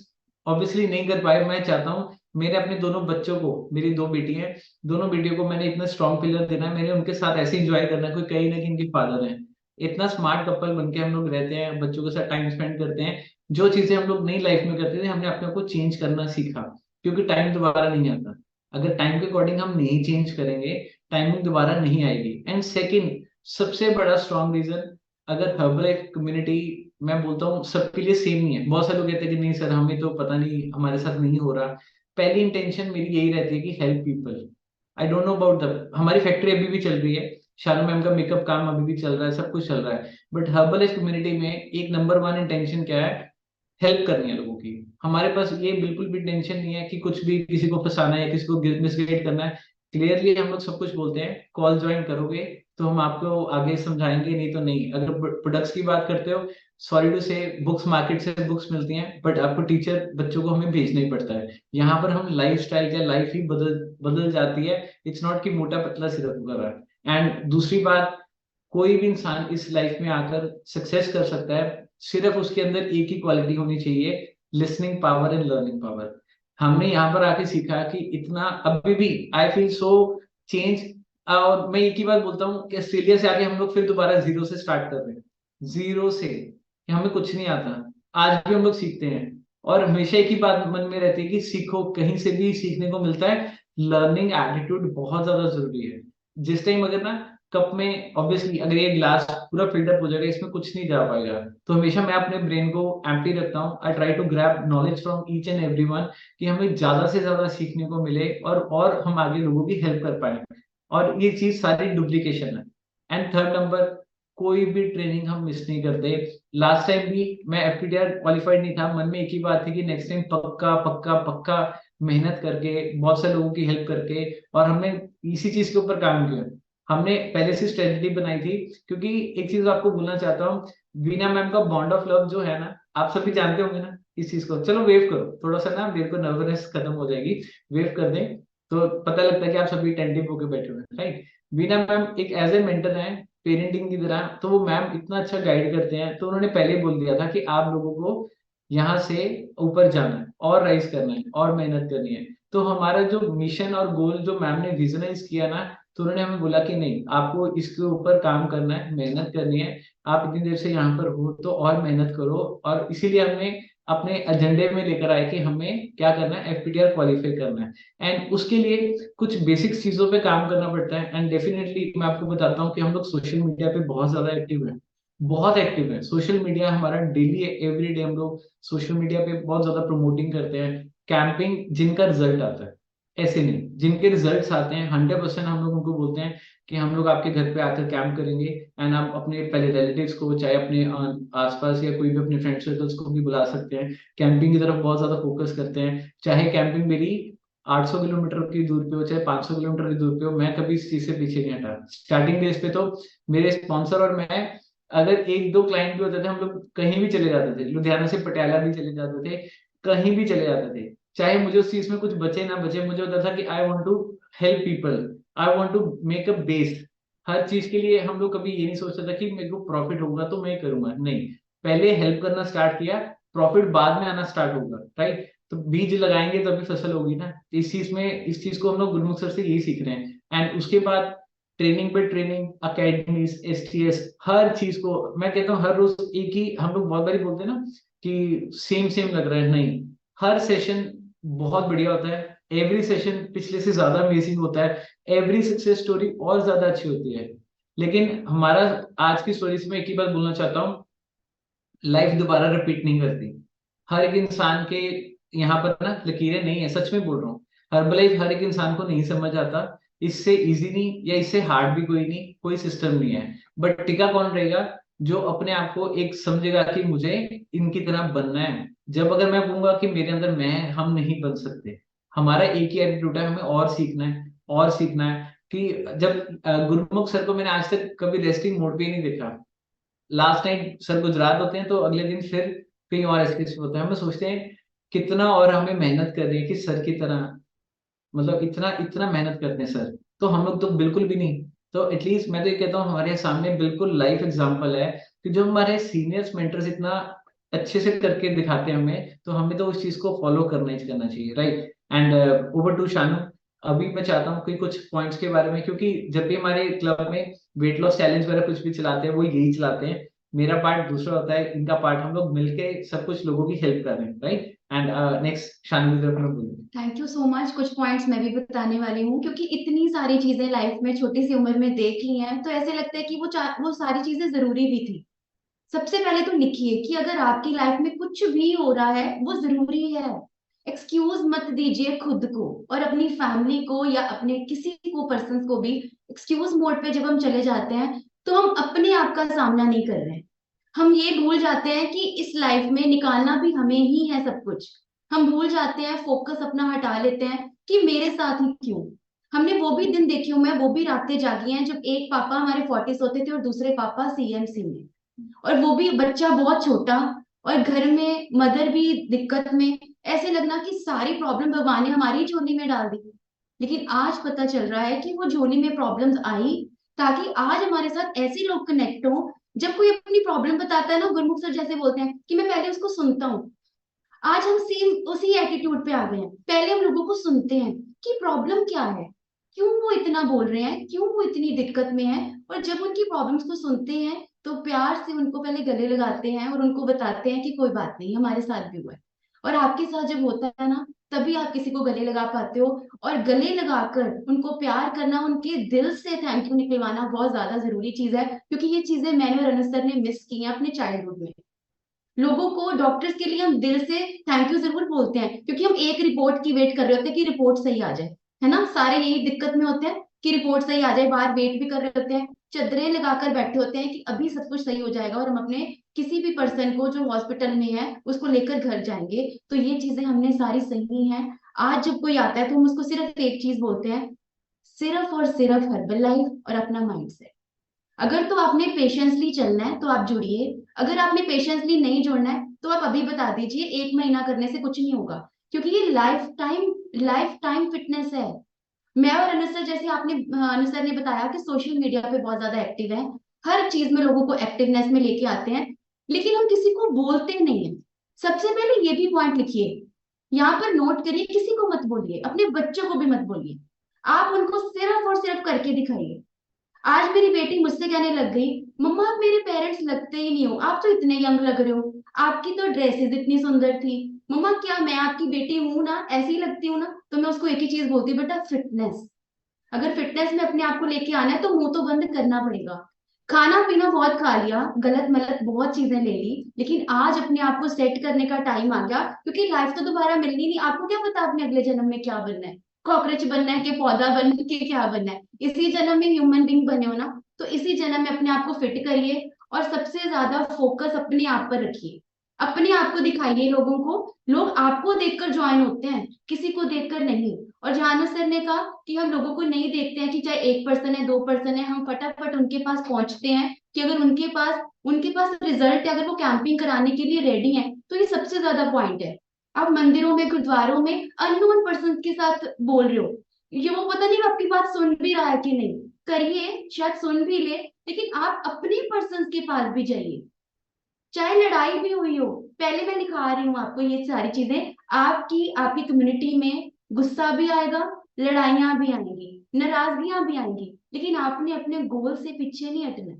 ऑब्वियसली नहीं कर पाए, मैं चाहता हूँ मेरे अपने दोनों बच्चों को, मेरी 2 बेटी हैं, दोनों बेटियों को मैंने इतना स्ट्रॉन्ग पिलर देना है, मैंने उनके साथ ऐसे इंजॉय करना है, कोई कहीं ना कि इनके फादर हैं, इतना स्मार्ट कपल बनके हम लोग रहते हैं, बच्चों के साथ टाइम स्पेंड करते हैं। जो चीजें हम लोग नई लाइफ में करते थे, हमने अपने आप को चेंज करना सीखा, क्योंकि टाइम दोबारा नहीं आता। अगर टाइम के अकॉर्डिंग हम नहीं चेंज करेंगे, टाइमिंग दोबारा नहीं आएगी। एंड सेकंड, सबसे बड़ा स्ट्रॉन्ग रीजन, अगर हर्बल कम्युनिटी, मैं बोलता हूँ सबके लिए सेम नहीं है। बहुत सारे लोग कहते हैं कि नहीं सर, हमें तो पता नहीं, हमारे साथ नहीं हो रहा। पहली इंटेंशन मेरी यही रहती है कि help people. I don't know about the, हमारी फैक्ट्री अभी भी चल रही है, शानू मैम का मेकअप काम अभी भी चल रहा है, सब कुछ चल रहा है, बट हर्बल कम्युनिटी में एक नंबर 1 इंटेंशन क्या है, हेल्प करनी है लोगों की। हमारे पास ये बिल्कुल भी टेंशन नहीं है कि कुछ भी किसी को फंसाना है या किसी को मिसगाइड करना है। क्लियरली हम लोग सब कुछ बोलते हैं, कॉल ज्वाइन करोगे तो हम आपको आगे समझाएंगे, नहीं तो नहीं। अगर प्रोडक्ट्स की बात करते हो, सॉरी टू से बुक्स मार्केट से बुक्स मिलती हैं, बट आपको टीचर बच्चों को हमें भेजना ही पड़ता है। यहाँ पर हम लाइफ स्टाइल या लाइफ ही बदल जाती है। इट्स नॉट कि मोटा पतला सिर्फ कर रहा है। एंड दूसरी बात, कोई भी इंसान इस लाइफ में आकर सक्सेस कर सकता है, सिर्फ उसके अंदर एक ही क्वालिटी होनी चाहिए, listening power and learning power. हमने यहाँ पर आके सीखा कि इतना अभी भी आई फील सो चेंज। और मैं एक ही बात बोलता हूँ कि ऑस्ट्रेलिया से आके हम लोग फिर दोबारा जीरो से स्टार्ट कर रहे हैं, जीरो से, कि हमें कुछ नहीं आता। आज भी हम लोग सीखते हैं और हमेशा एक ही बात मन में रहती है कि सीखो, कहीं से भी सीखने को मिलता है। लर्निंग एटीट्यूड बहुत ज्यादा जरूरी है। जिस टाइम अगर ना कप में ऑब्वियसली अगर ये गिलास पूरा फिल्टर हो जाएगा, इसमें कुछ नहीं जा पाएगा, तो हमेशा मैं अपने ब्रेन को एम्प्टी रखता हूँ। I try to grab knowledge from each and everyone, कि हमें ज्यादा से ज्यादा सीखने को मिले और हम आगे लोगों की हेल्प कर पाए। और ये चीज सारी डुप्लीकेशन है। एंड थर्ड नंबर, कोई भी ट्रेनिंग हम मिस नहीं करते। लास्ट टाइम भी मैं एफपीटीआर क्वालिफाइड नहीं था, मन में एक ही बात थी कि नेक्स्ट टाइम पक्का पक्का पक्का मेहनत करके, बहुत सारे लोगों की हेल्प करके, और हमने इसी चीज के ऊपर काम किया। हमने पहले से स्ट्रेटजी बनाई थी, क्योंकि एक चीज आपको बोलना चाहता हूँ, वीना मैम का बॉन्ड ऑफ लव जो है ना, आप सभी जानते होंगे ना इस चीज को। चलो वेव करो थोड़ा सा ना, मेरे को नर्वसनेस खत्म हो जाएगी, वेव कर दें तो पता लगता है कि आप सभी टेंटिव होकर बैठे हुए हैं, राइट। वीना मैम एक एज ए मेंटर है, पेरेंटिंग की तरह, तो वो मैम इतना अच्छा गाइड करते हैं। तो उन्होंने पहले बोल दिया था कि आप लोगों को यहाँ से ऊपर जाना है और राइज करना है और मेहनत करनी है। तो हमारा जो मिशन और गोल जो मैम ने विजनाइज किया ना, तो उन्होंने हमें बोला कि नहीं, आपको इसके ऊपर काम करना है, मेहनत करनी है। आप इतनी देर से यहाँ पर हो तो और मेहनत करो। और इसीलिए हमने अपने एजेंडे में लेकर आए कि हमें क्या करना है, एफपीटीआर क्वालिफाई करना है। एंड उसके लिए कुछ बेसिक चीजों पे काम करना पड़ता है। एंड डेफिनेटली मैं आपको बताता हूँ कि हम लोग सोशल मीडिया पे बहुत ज्यादा एक्टिव है, बहुत एक्टिव है। सोशल मीडिया हमारा डेली एवरी डे हम लोग सोशल मीडिया पे बहुत ज्यादा प्रमोटिंग करते हैं। कैंपिंग जिनका रिजल्ट आता है, ऐसे नहीं, जिनके रिजल्ट्स आते हैं 100% हम लोग उनको बोलते हैं कि हम लोग आपके घर पे आकर कैंप करेंगे। एंड आप अपने पहले रिलेटिव्स को, चाहे अपने आसपास या कोई भी अपने फ्रेंड सर्कल्स को भी बुला सकते हैं। कैंपिंग की तरफ बहुत ज्यादा फोकस करते हैं। चाहे कैंपिंग मेरी 800 किलोमीटर की दूर पे हो, चाहे 500 किलोमीटर की दूर पे हो, मैं कभी इस चीज से पीछे नहीं हटा। स्टार्टिंग डेज पे तो मेरे स्पॉन्सर और मैं, अगर एक दो क्लाइंट भी होते थे, हम लोग कहीं भी चले जाते थे, लुधियाना से पटियाला भी चले जाते थे, कहीं भी चले जाते थे। चाहे मुझे उस चीज में कुछ बचे ना बचे, मुझे होता था कि I want to help people, I want to make a base. हर चीज के लिए हम लोग कभी ये नहीं सोचता था कि मेरे को प्रॉफिट होगा तो मैं करूंगा, नहीं, पहले हेल्प करना स्टार्ट किया, प्रॉफिट बाद में आना स्टार्ट होगा, राइट। तो बीज लगाएंगे तभी फसल होगी ना। इस चीज को हम लोग गुरमुख सर से यही सीख रहे हैं। एंड उसके बाद ट्रेनिंग पे ट्रेनिंग, अकेडमीज, एसटीएस, हर चीज को मैं कहता हूँ हर रोज एक ही, हम लोग बहुत बारी बोलते हैं ना कि सेम लग रहा है, नहीं, हर सेशन बहुत बढ़िया होता है। एवरी सेशन पिछले से ज्यादा अमेजिंग होता है। एवरी सक्सेस स्टोरी और ज्यादा अच्छी होती है। लेकिन हमारा आज की स्टोरी से मैं एक ही बात बोलना चाहता हूँ, लाइफ दोबारा रिपीट नहीं करती। हर एक इंसान के यहाँ पर ना लकीरें नहीं है, सच में बोल रहा हूँ। हर्बलाइफ हर एक इंसान को नहीं समझ आता। इससे इजी नहीं या इससे हार्ड भी कोई नहीं, कोई सिस्टम नहीं है। बट टिका कौन रहेगा, जो अपने आप को एक समझेगा कि मुझे इनकी तरह बनना है। जब अगर मैं कहूंगा कि मेरे अंदर मैं, हम नहीं बन सकते, हमारा एक ही एटीट्यूड है, हमें और सीखना है और सीखना है। कि जब गुरमुख सर को मैंने आज तक कभी रेस्टिंग मोड पे नहीं देखा। लास्ट नाइट सर गुजरात होते हैं तो अगले दिन फिर कहीं और एस्केप होता है। हम सोचते हैं कितना और हमें मेहनत कर रही है कि सर की तरह, मतलब इतना मेहनत करते हैं सर, तो हम लोग तो बिल्कुल भी नहीं। तो एटलीस्ट मैं तो ये कहता हूँ हमारे सामने बिल्कुल लाइफ एग्जांपल है कि जो हमारे सीनियर्स मेंटर्स इतना अच्छे से करके दिखाते हैं हमें, तो हमें तो उस चीज को फॉलो करना ही करना चाहिए, right. And over to Shanu. अभी मैं चाहता हूँ कि कुछ पॉइंट्स के बारे में, क्योंकि जब भी हमारे क्लब में वेट लॉस चैलेंज वगैरह कुछ भी चलाते हैं, वो यही चलाते हैं। मेरा पार्ट दूसरा होता है, इनका पार्ट हम लोग मिलके सब कुछ लोगों की हेल्प कर रहे हैं, राइट। एंड नेक्स्ट शानू की तरफ मैं बोलूंगी। Thank you so much. कुछ पॉइंट्स मैं भी बताने वाली हूँ, क्योंकि इतनी सारी चीजें लाइफ में छोटी सी उम्र में देख ली हैं, तो ऐसे लगता है कि वो सारी चीजें जरूरी भी थी। सबसे पहले तो लिखिए कि अगर आपकी लाइफ में कुछ भी हो रहा है वो जरूरी है। एक्सक्यूज मत दीजिए खुद को और अपनी फैमिली को या अपने किसी को पर्सन को भी। एक्सक्यूज मोड पे जब हम चले जाते हैं तो हम अपने आप का सामना नहीं कर रहे हैं। हम ये भूल जाते हैं कि इस लाइफ में निकालना भी हमें ही है सब कुछ। हम भूल जाते हैं, फोकस अपना हटा लेते हैं कि मेरे साथ ही क्यों। हमने वो भी दिन देखे हुए हैं, वो भी रातें जागी हैं जब एक पापा हमारे 40 होते थे और दूसरे पापा सीएमसी में, और वो भी बच्चा बहुत छोटा, और घर में मदर भी दिक्कत में। ऐसे लगना कि सारी प्रॉब्लम भगवान ने हमारी झोली में डाल दी। लेकिन आज पता चल रहा है कि वो झोली में प्रॉब्लम्स आई ताकि आज हमारे साथ ऐसे लोग कनेक्ट हो। जब कोई अपनी प्रॉब्लम बताता है ना, गुरमुख सर जैसे बोलते हैं कि मैं पहले उसको सुनता हूँ, आज हम सेम उसी एटीट्यूड पे आ गए हैं। पहले हम लोगों को सुनते हैं कि प्रॉब्लम क्या है, क्यों वो इतना बोल रहे हैं, क्यों वो इतनी दिक्कत में है, और जब उनकी प्रॉब्लम्स को सुनते हैं तो प्यार से उनको पहले गले लगाते हैं और उनको बताते हैं कि कोई बात नहीं, हमारे साथ भी हुआ है। और आपके साथ जब होता है ना, तभी आप किसी को गले लगा पाते हो, और गले लगाकर उनको प्यार करना, उनके दिल से थैंक यू निकलवाना बहुत ज्यादा जरूरी चीज है। क्योंकि ये चीजें मैंने और अनस सर ने मिस की हैं अपने चाइल्डहुड में। लोगों को, डॉक्टर्स के लिए हम दिल से थैंक यू जरूर बोलते हैं, क्योंकि हम एक रिपोर्ट की वेट कर रहे होते हैं कि रिपोर्ट सही आ जाए, है ना। सारे यही दिक्कत में होते हैं कि रिपोर्ट सही आ जाए, बाहर वेट भी कर रहे होते हैं, चदरें लगाकर बैठे होते हैं कि अभी सब कुछ सही हो जाएगा और हम अपने किसी भी पर्सन को जो हॉस्पिटल में है उसको लेकर घर जाएंगे। तो ये चीजें हमने सारी सही हैं। आज जब कोई आता है तो हम उसको सिर्फ एक चीज बोलते हैं, सिर्फ और सिर्फ हर्बल लाइफ और अपना माइंड सेट। अगर तो आपने पेशेंसली चलना है तो आप जुड़िए, अगर आपने पेशेंसली नहीं जुड़ना है तो आप अभी बता दीजिए, 1 महीना करने से कुछ नहीं होगा, क्योंकि ये लाइफ टाइम फिटनेस है। मैं और अनस सर, जैसे आपने अनस सर ने बताया कि सोशल मीडिया पे बहुत ज्यादा एक्टिव है, हर चीज में लोगों को एक्टिवनेस में लेके आते हैं, लेकिन हम किसी को बोलते नहीं है। सबसे पहले ये भी पॉइंट लिखिए, यहाँ पर नोट करिए, किसी को मत बोलिए, अपने बच्चों को भी मत बोलिए, आप उनको सिर्फ और सिर्फ करके दिखाइए। आज मेरी बेटी मुझसे कहने लग गई, मम्मा आप मेरे पेरेंट्स लगते ही नहीं हो, आप तो इतने यंग लग रहे हो, आपकी तो ड्रेसेस इतनी सुंदर थी। मम्मा क्या मैं आपकी बेटी हूं ना, ऐसी लगती हूँ ना। तो मैं उसको एक ही चीज बोलती, बेटा फिटनेस, अगर फिटनेस में अपने आप को लेके आना है तो मुंह तो बंद करना पड़ेगा। खाना पीना बहुत खा लिया, गलत मलत बहुत चीजें ले ली, लेकिन आज अपने आप को सेट करने का टाइम आ गया, क्योंकि लाइफ तो दोबारा मिलनी नहीं। आपको क्या पता आपने अगले जन्म में क्या बनना है, कॉकरोच बनना है कि पौधा बनना है कि क्या बनना है। इसी जन्म में ह्यूमन बींग बने हो ना, तो इसी जन्म में अपने आप को फिट करिए और सबसे ज्यादा फोकस अपने आप पर रखिए, अपने आप को दिखाइए लोगों को। लोग आपको देखकर ज्वाइन होते हैं, किसी को देखकर नहीं। और जहाना सर ने कहा कि हम लोगों को नहीं देखते हैं कि चाहे 1 पर्सन है 2 पर्सन है, हम फटाफट उनके पास पहुंचते हैं कि अगर उनके पास रिजल्ट है, अगर वो कैंपिंग कराने के लिए रेडी है, तो ये सबसे ज्यादा पॉइंट है। आप मंदिरों में, गुरुद्वारों में अननोन पर्सन के साथ बोल रहे हो, ये वो पता नहीं आपकी बात सुन भी रहा है कि नहीं, करिए, शायद सुन भी ले, लेकिन आप अपने पर्सन के पास भी जाइए। चाहे लड़ाई भी हुई हो, पहले मैं लिखा रही हूँ आपको ये सारी चीजें, आपकी कम्युनिटी में गुस्सा भी आएगा, लड़ाइयां भी आएंगी, नाराजगियां भी आएंगी, लेकिन आपने अपने गोल से पीछे नहीं हटना।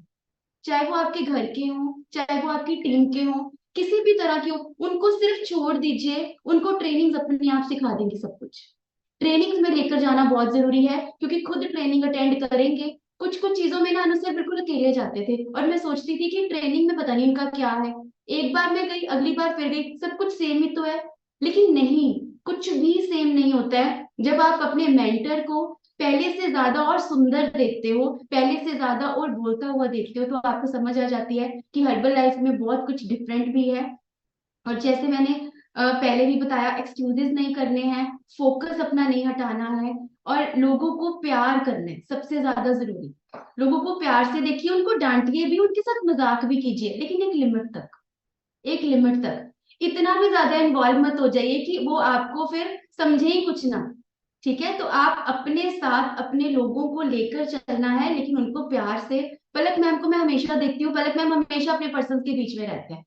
चाहे वो आपके घर के हों, चाहे वो आपकी टीम के हों, किसी भी तरह के हो, उनको सिर्फ छोड़ दीजिए, उनको ट्रेनिंग्स अपने आप सिखा देंगे सब कुछ। ट्रेनिंग्स में लेकर जाना बहुत जरूरी है, क्योंकि खुद ट्रेनिंग अटेंड करेंगे। कुछ चीजों में ना अनुसार बिल्कुल अकेले जाते थे, और मैं सोचती थी कि ट्रेनिंग में पता नहीं इनका क्या है, एक बार मैं गई, अगली बार फिर गई, सब कुछ सेम ही तो है। लेकिन नहीं, कुछ भी सेम नहीं होता है। जब आप अपने मेंटर को पहले से ज्यादा और सुंदर देखते हो, पहले से ज्यादा और बोलता हुआ देखते हो, तो आपको समझ आ जाती है कि हर्बल लाइफ में बहुत कुछ डिफरेंट भी है। और जैसे मैंने पहले भी बताया, एक्सक्यूजेस नहीं करने हैं, फोकस अपना नहीं हटाना है, और लोगों को प्यार करना है सबसे ज्यादा जरूरी। लोगों को प्यार से देखिए, उनको डांटिए भी, उनके साथ मजाक भी कीजिए, लेकिन एक लिमिट तक। इतना भी ज्यादा इन्वॉल्व मत हो जाइए कि वो आपको फिर समझे ही कुछ ना, ठीक है। तो आप अपने साथ अपने लोगों को लेकर चलना है, लेकिन उनको प्यार से। पलक मैम को मैं हमेशा देखती हूँ, पलक मैम हमेशा अपने पर्सन के बीच में रहते हैं।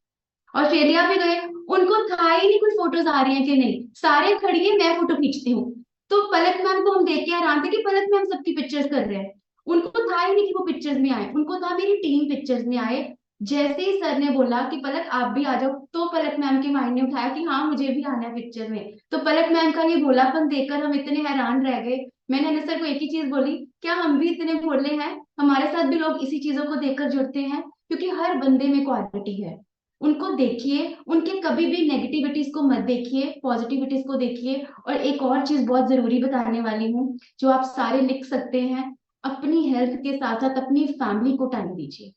ऑस्ट्रेलिया भी गए, उनको था ही नहीं कुछ फोटोज आ रही है कि नहीं, सारे खड़ी है, मैं फोटो खींचती हूँ। तो पलक मैम को हम देख के हैरान थे कि पलक मैम सबकी पिक्चर्स कर रहे हैं, उनको था ही नहीं कि वो पिक्चर्स में आए, उनको था मेरी टीम पिक्चर्स में आए। जैसे ही सर ने बोला कि पलक आप भी आ जाओ, तो पलक मैम के माइंड ने उठाया कि हाँ मुझे भी आना है पिक्चर में। तो पलक मैम का ये भोलापन देखकर हम इतने हैरान रह गए। मैंने अनस सर को एक ही चीज बोली, क्या हम भी इतने भोले हैं? हमारे साथ भी लोग इसी चीजों को देखकर जुड़ते हैं, क्योंकि हर बंदे में क्वालिटी है। उनको देखिए, उनके कभी भी नेगेटिविटीज को मत देखिए, पॉजिटिविटीज को देखिए। और एक और चीज बहुत जरूरी बताने वाली हूँ, जो आप सारे लिख सकते हैं, अपनी हेल्थ के साथ साथ अपनी फैमिली को टाइम दीजिए।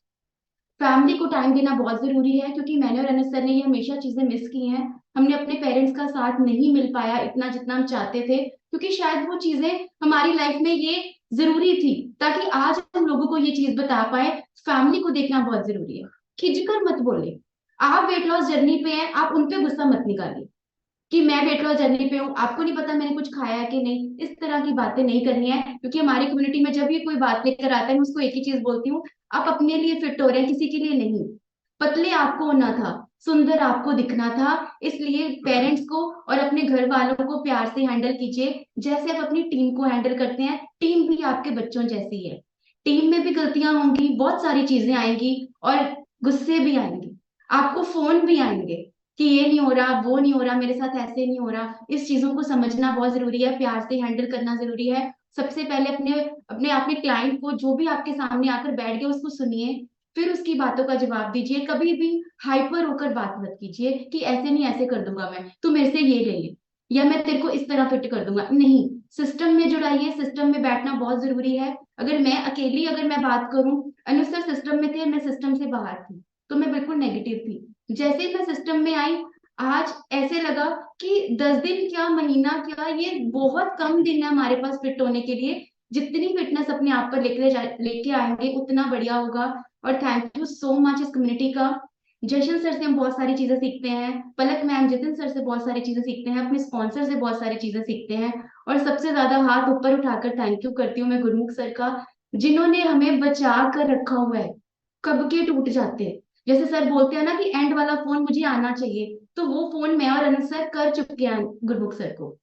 फैमिली को टाइम देना बहुत जरूरी है, क्योंकि मैंने और अनस सर ने ये हमेशा चीजें मिस की हैं। हमने अपने पेरेंट्स का साथ नहीं मिल पाया इतना जितना हम चाहते थे, क्योंकि शायद वो चीजें हमारी लाइफ में ये जरूरी थी, ताकि आज हम लोगों को ये चीज बता पाए। फैमिली को देखना बहुत जरूरी है। खिंचकर मत बोले। आप वेट लॉस जर्नी पे हैं, आप उन पे गुस्सा मत निकालिए कि मैं वेट लॉस जर्नी पे हूँ, आपको नहीं पता मैंने कुछ खाया है कि नहीं। इस तरह की बातें नहीं करनी है, क्योंकि हमारी कम्युनिटी में जब भी कोई बात लेकर आता है, मैं उसको एक ही चीज बोलती हूँ, आप अपने लिए फिट हो रहे हैं, किसी के लिए नहीं। पतले आपको होना था, सुंदर आपको दिखना था, इसलिए पेरेंट्स को और अपने घर वालों को प्यार से हैंडल कीजिए, जैसे आप अपनी टीम को हैंडल करते हैं। टीम भी आपके बच्चों जैसी है। टीम में भी गलतियां होंगी, बहुत सारी चीजें आएंगी और गुस्से भी आएंगे, आपको फोन भी आएंगे कि ये नहीं हो रहा, वो नहीं हो रहा, मेरे साथ ऐसे नहीं हो रहा। इस चीजों को समझना बहुत जरूरी है, प्यार से हैंडल करना जरूरी है। सबसे पहले अपने क्लाइंट को, जो भी आपके सामने आकर बैठ गया, उसको सुनिए, फिर उसकी बातों का जवाब दीजिए। कभी भी हाइपर होकर बात मत कीजिए कि ऐसे नहीं, ऐसे कर दूंगा मैं, तू मेरे से ये ले ले, या मैं तेरे को इस तरह फिट कर दूंगा। नहीं, सिस्टम में जुड़ाइए, सिस्टम में बैठना बहुत जरूरी है। अगर मैं बात करूं, अनुसार सिस्टम में थे, मैं सिस्टम से बाहर थी, तो मैं बिल्कुल नेगेटिव थी। जैसे ही मैं सिस्टम में आई, आज ऐसे लगा कि 10 दिन क्या, महीना क्या, ये बहुत कम दिन है हमारे पास फिट होने के लिए। जितनी फिटनेस अपने आप पर लेके आएंगे उतना बढ़िया होगा। और थैंक यू सो मच इस कम्युनिटी का। जशन सर से हम बहुत सारी चीजें सीखते हैं, पलक मैम, जितिन सर से बहुत सारी चीजें सीखते हैं, अपने स्पॉन्सर से बहुत सारी चीजें सीखते हैं। और सबसे ज्यादा हाथ ऊपर उठाकर थैंक यू करती हूँ मैं गुरमुख सर का, जिन्होंने हमें बचा कर रखा हुआ है। कब के टूट जाते हैं, जैसे सर बोलते हैं ना कि एंड वाला फोन मुझे आना चाहिए, तो वो फोन मैं और अनिल सर कर चुके हैं गुरमुख सर को।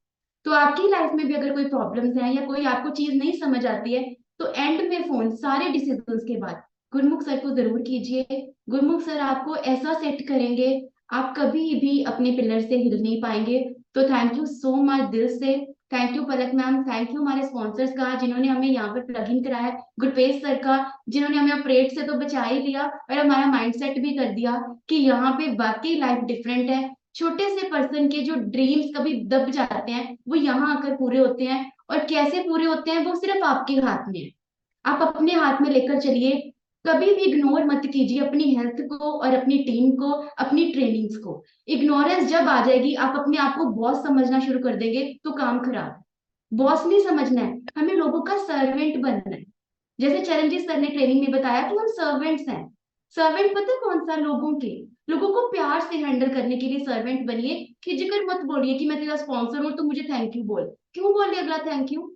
तो आपकी लाइफ में भी अगर कोई प्रॉब्लम्स है या कोई आपको चीज नहीं समझ आती है, तो एंड में फोन सारे डिसीजंस के बाद गुरमुख सर को जरूर कीजिए। गुरमुख सर आपको ऐसा सेट करेंगे, आप कभी भी अपने पिलर से हिल नहीं पाएंगे। तो थैंक यू सो मच दिल से। Thank you Palak ma'am, thank you हमारे स्पॉन्सर्स का, जिन्होंने हमें यहाँ पर प्लग इन कराया, गुरपेश सर का, जिन्होंने हमें ऑपरेट से तो बचा ही लिया और हमारा माइंडसेट भी कर दिया कि यहाँ पे वाकई लाइफ डिफरेंट है। छोटे से पर्सन के जो ड्रीम्स कभी दब जाते हैं, वो यहाँ आकर पूरे होते हैं। और कैसे पूरे होते हैं, वो सिर्फ आपके हाथ में है। आप अपने हाथ में लेकर चलिए। कभी भी इग्नोर मत कीजिए अपनी हेल्थ को और अपनी टीम को, अपनी ट्रेनिंग्स को। इग्नोरेंस जब आ जाएगी, आप अपने आप को बॉस समझना शुरू कर देंगे, तो काम खराब है। बॉस नहीं समझना है, हमें लोगों का सर्वेंट बनना है। जैसे चरणजीत सर ने ट्रेनिंग में बताया कि हम सर्वेंट्स हैं। सर्वेंट पता है कौन सा? लोगों को प्यार से हैंडल करने के लिए सर्वेंट बनिए। खिंचकर मत बोलिए कि मैं तेरा स्पॉन्सर हूं तो मुझे थैंक यू बोल। क्यों बोले अगला थैंक यू?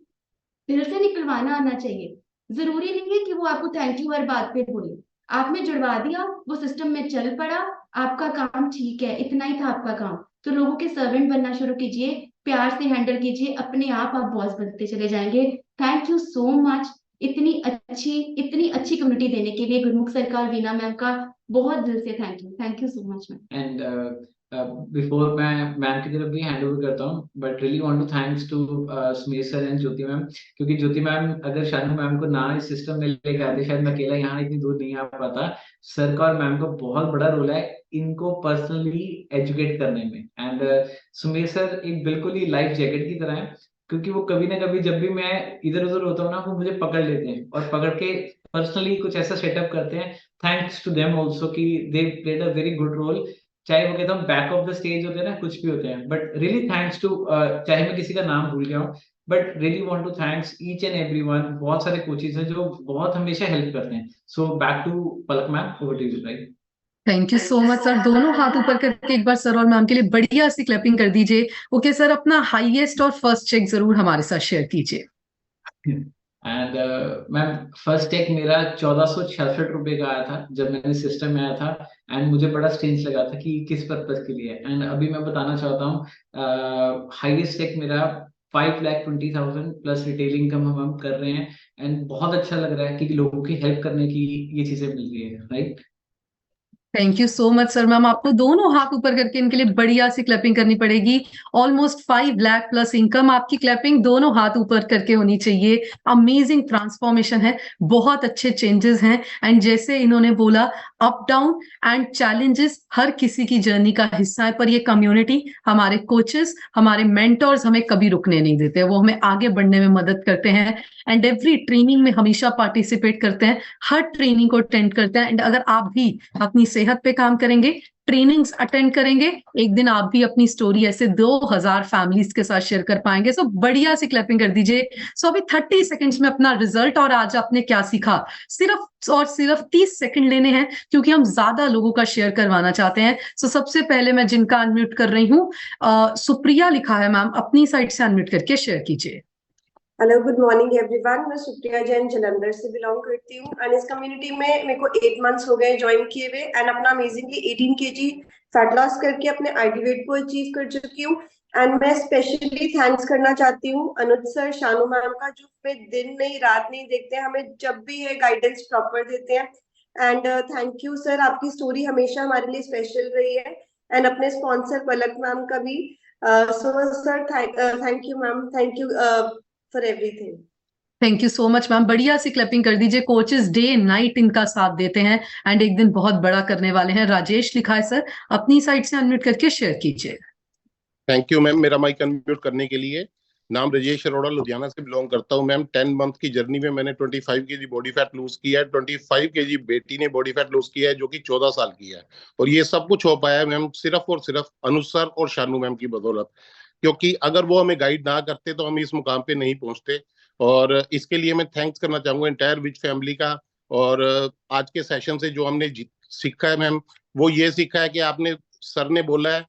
दिल से निकलवाना आना चाहिए। जरूरी नहीं है कि वो आपको थैंक यू हर बात पे बोले। आपने जुड़वा दिया, वो सिस्टम में चल पड़ा, आपका काम ठीक है, इतना ही था आपका काम। तो लोगों के सर्वेंट बनना शुरू कीजिए, प्यार से हैंडल कीजिए, अपने आप बॉस बनते चले जाएंगे। थैंक यू सो मच इतनी अच्छी कम्युनिटी देने के लिए गुरमुख सर का, वीना मैम का बहुत दिल से thank you so much ma'am. And before मैं मैम की तरफ भी हैंड ओवर करता हूँ, but really want to thanks to Sumesh sir and Jyoti ma'am, क्योंकि ज्योति मैम अगर शानू मैम को ना इस सिस्टम में लेकर आते, शायद मैं अकेला यहाँ इतनी दूर नहीं आ पाता। सर का और मैम का बहुत बड़ा रोल है इनको पर्सनली एजुकेट करने में। एंड सुमेश सर एक बिल्कुल ही लाइफ जैकेट की तरह है, क्योंकि वो कभी ना कभी जब भी मैं इधर उधर होता हूँ ना, वो मुझे पकड़ लेते हैं और पकड़ के पर्सनली कुछ ऐसा सेटअप करते हैं। थैंक्स टू देम ऑल्सो कि they played a very good role. चाहे वो कहता हूँ बैक ऑफ द स्टेज होते हैं ना, कुछ भी होते हैं, बट रियली थैंक्स टू, चाहे मैं किसी का नाम भूल गया हूँ, but really want to thanks each and everyone. बहुत सारे कोचेस हैं जो बहुत हमेशा हेल्प करते हैं। So back to Palak ma'am, over to you right. Thank you so much sir. दोनों हाथ ऊपर करके एक बार सर और मैम के लिए बढ़िया सी क्लैपिंग कर दीजिए। ओके सर, अपना हाईएस्ट और फर्स्ट चेक जरूर हमारे साथ शेयर कीजिए। एंड मैम फर्स्ट चेक मेरा 1466 रुपए का आया था जब मैंने सिस्टम में आया था, एंड मुझे बड़ा स्ट्रेंज लगा था कि किस पर्पज के लिए। एंड अभी मैं बताना चाहता हूँ हाईएस्ट चेक मेरा 5,20,000 प्लस रिटेल इनकम हम कर रहे हैं। एंड बहुत अच्छा लग रहा है कि लोगों की हेल्प करने की ये चीजें मिल रही है, right. Thank you so much sir. Ma'am आपको दोनों हाथ ऊपर करके इनके लिए बढ़िया सी क्लैपिंग करनी पड़ेगी। ऑलमोस्ट 5 लाख प्लस इनकम, आपकी क्लैपिंग दोनों हाथ ऊपर करके होनी चाहिए। अमेजिंग ट्रांसफॉर्मेशन है, बहुत अच्छे चेंजेस हैं। एंड जैसे इन्होंने बोला, अप डाउन एंड चैलेंजेस हर किसी की जर्नी का हिस्सा है, पर ये कम्युनिटी, हमारे कोचेस, हमारे मेंटर्स हमें कभी रुकने नहीं देते। वो हमें आगे बढ़ने में मदद करते हैं एंड एवरी ट्रेनिंग में हमेशा पार्टिसिपेट करते हैं, हर ट्रेनिंग को अटेंड करते हैं। एंड अगर आप भी अपनी सेहत पे काम करेंगे, ट्रेनिंग्स अटेंड करेंगे, एक दिन आप भी अपनी स्टोरी ऐसे 2000 फैमिलीज के साथ शेयर कर पाएंगे। सो बढ़िया से क्लैपिंग कर दीजिए। सो अभी 30 सेकंड्स में अपना रिजल्ट और आज आपने क्या सीखा सिर्फ और सिर्फ 30 सेकंड लेने हैं, क्योंकि हम ज्यादा लोगों का शेयर करवाना चाहते हैं। सो सबसे पहले मैं जिनका अनम्यूट कर रही हूँ, सुप्रिया लिखा है मैम, अपनी साइड से अनम्यूट करके शेयर कीजिए। Hello, good morning everyone. मैं सुप्रिया जैन जलंधर से बिलोंग करती हूँ एंड इस कम्युनिटी में मेरे को 8 मंथ्स हो गए ज्वाइन किए हुए एंड अपना अमेजिंगली 18 kg फैट लॉस करके अपने आइडियल वेट को अचीव कर चुकी हूँ। एंड मैं स्पेशली थैंक्स करना चाहती हूँ अनुज सर, शानू मैम का, जो हमें दिन नहीं रात नहीं देखते हैं, हमें जब भी है गाइडेंस प्रॉपर देते हैं। एंड थैंक यू सर, आपकी स्टोरी हमेशा हमारे लिए स्पेशल रही है। एंड अपने स्पॉन्सर पलक मैम का भी। So sir thank you ma'am, thank you for everything. Thank you so much ma'am. बढ़िया सी क्लैपिंग कर दीजिए। कोचेस डे नाइट इनका साथ देते हैं एंड एक दिन बहुत बड़ा करने वाले हैं। राजेश लिखा है सर, अपनी साइड से अनम्यूट करके शेयर कीजिए। थैंक यू मैम, मेरा माइक अनम्यूट करने के लिए। नाम राजेश अरोड़ा, लुधियाना से बिलोंग करता हूँ मैम। 10 मंथ की जर्नी में मैंने 25 kg बॉडी फैट लूज किया है। 25 kg बेटी ने बॉडी फैट लूज किया है, जो कि 14 साल की है। और ये सब कुछ हो पाया है मैम सिर्फ और सिर्फ अनुज सर और शानू मैम की बदौलत, क्योंकि अगर वो हमें गाइड ना करते तो हम इस मुकाम पे नहीं पहुंचते। और इसके लिए मैं थैंक्स करना चाहूंगा एंटायर विज फैमिली का। और आज के सेशन से जो हमने सीखा है मैम, वो ये सीखा है कि आपने, सर ने बोला है